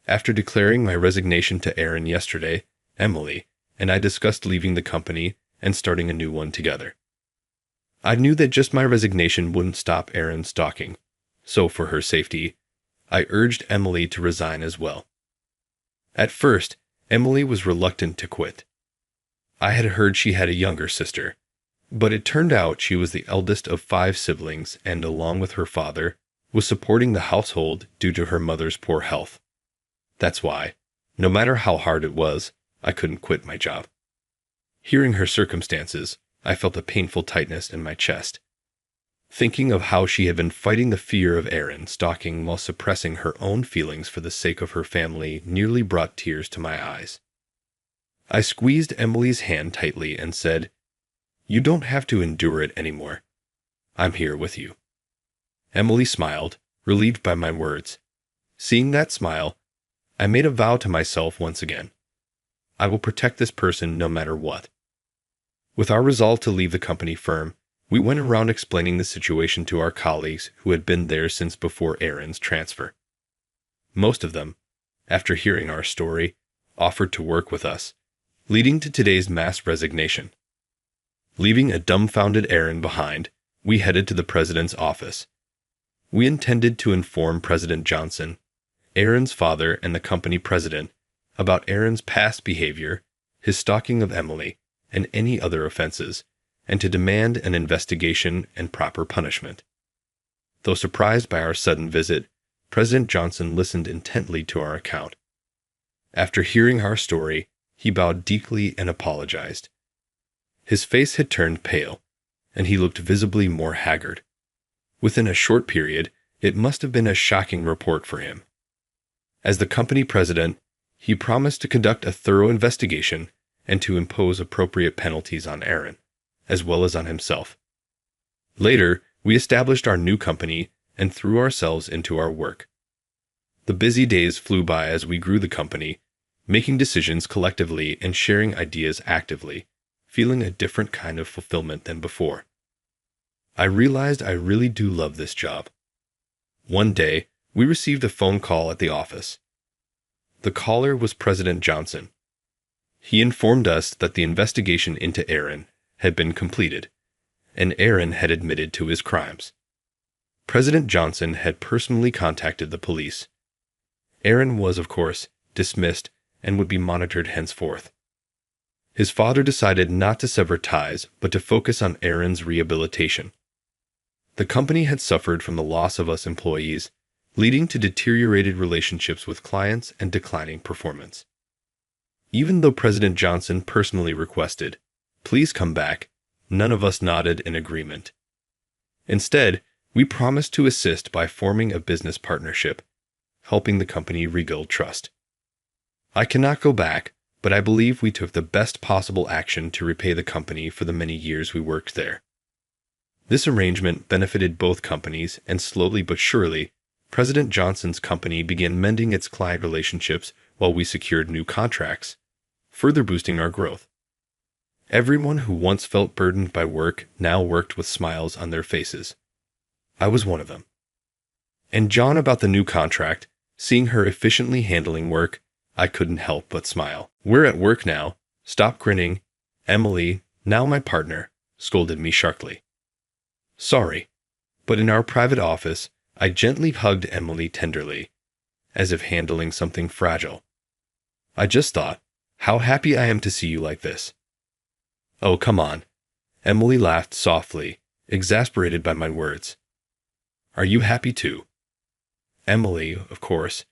After declaring my resignation to Aaron yesterday, Emily and I discussed leaving the company and starting a new one together. I knew that just my resignation wouldn't stop Aaron's stalking, so for her safety, I urged Emily to resign as well. At first, Emily was reluctant to quit. I had heard she had a younger sister, but it turned out she was the eldest of 5 siblings and, along with her father, was supporting the household due to her mother's poor health. That's why, no matter how hard it was, I couldn't quit my job. Hearing her circumstances, I felt a painful tightness in my chest. Thinking of how she had been fighting the fear of Aaron stalking while suppressing her own feelings for the sake of her family nearly brought tears to my eyes. I squeezed Emily's hand tightly and said, "You don't have to endure it anymore. I'm here with you." Emily smiled, relieved by my words. Seeing that smile, I made a vow to myself once again. I will protect this person no matter what. With our resolve to leave the company firm, we went around explaining the situation to our colleagues who had been there since before Aaron's transfer. Most of them, after hearing our story, offered to work with us, leading to today's mass resignation. Leaving a dumbfounded Aaron behind, we headed to the president's office. We intended to inform President Johnson, Aaron's father and the company president, about Aaron's past behavior, his stalking of Emily, and any other offenses, and to demand an investigation and proper punishment. Though surprised by our sudden visit, President Johnson listened intently to our account. After hearing our story, he bowed deeply and apologized. His face had turned pale, and he looked visibly more haggard. Within a short period, it must have been a shocking report for him. As the company president, he promised to conduct a thorough investigation and to impose appropriate penalties on Aaron, as well as on himself. Later, we established our new company and threw ourselves into our work. The busy days flew by as we grew the company, making decisions collectively and sharing ideas actively, feeling a different kind of fulfillment than before. I realized I really do love this job. One day, we received a phone call at the office. The caller was President Johnson. He informed us that the investigation into Aaron had been completed, and Aaron had admitted to his crimes. President Johnson had personally contacted the police. Aaron was, of course, dismissed and would be monitored henceforth. His father decided not to sever ties, but to focus on Aaron's rehabilitation. The company had suffered from the loss of us employees, leading to deteriorated relationships with clients and declining performance. Even though President Johnson personally requested, "Please come back," none of us nodded in agreement. Instead, we promised to assist by forming a business partnership, helping the company rebuild trust. I cannot go back, but I believe we took the best possible action to repay the company for the many years we worked there. This arrangement benefited both companies, and slowly but surely, President Johnson's company began mending its client relationships while we secured new contracts, further boosting our growth. Everyone who once felt burdened by work now worked with smiles on their faces. I was one of them. And John, about the new contract, seeing her efficiently handling work, I couldn't help but smile. "We're at work now. Stop grinning." Emily, now my partner, scolded me sharply. Sorry, but in our private office, I gently hugged Emily tenderly, as if handling something fragile. "I just thought, how happy I am to see you like this." "Oh, come on." Emily laughed softly, exasperated by my words. "Are you happy too?" Emily, of course,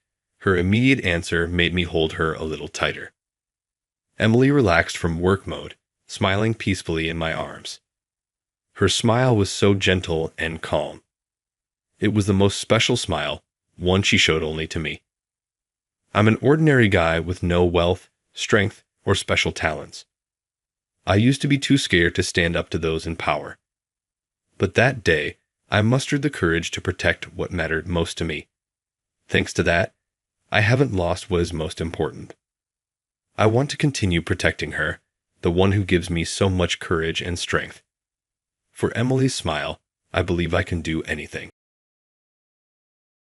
Her immediate answer made me hold her a little tighter. Emily relaxed from work mode, smiling peacefully in my arms. Her smile was so gentle and calm. It was the most special smile, one she showed only to me. I'm an ordinary guy with no wealth, strength, or special talents. I used to be too scared to stand up to those in power. But that day, I mustered the courage to protect what mattered most to me. Thanks to that, I haven't lost what is most important. I want to continue protecting her, the one who gives me so much courage and strength. For Emily's smile, I believe I can do anything.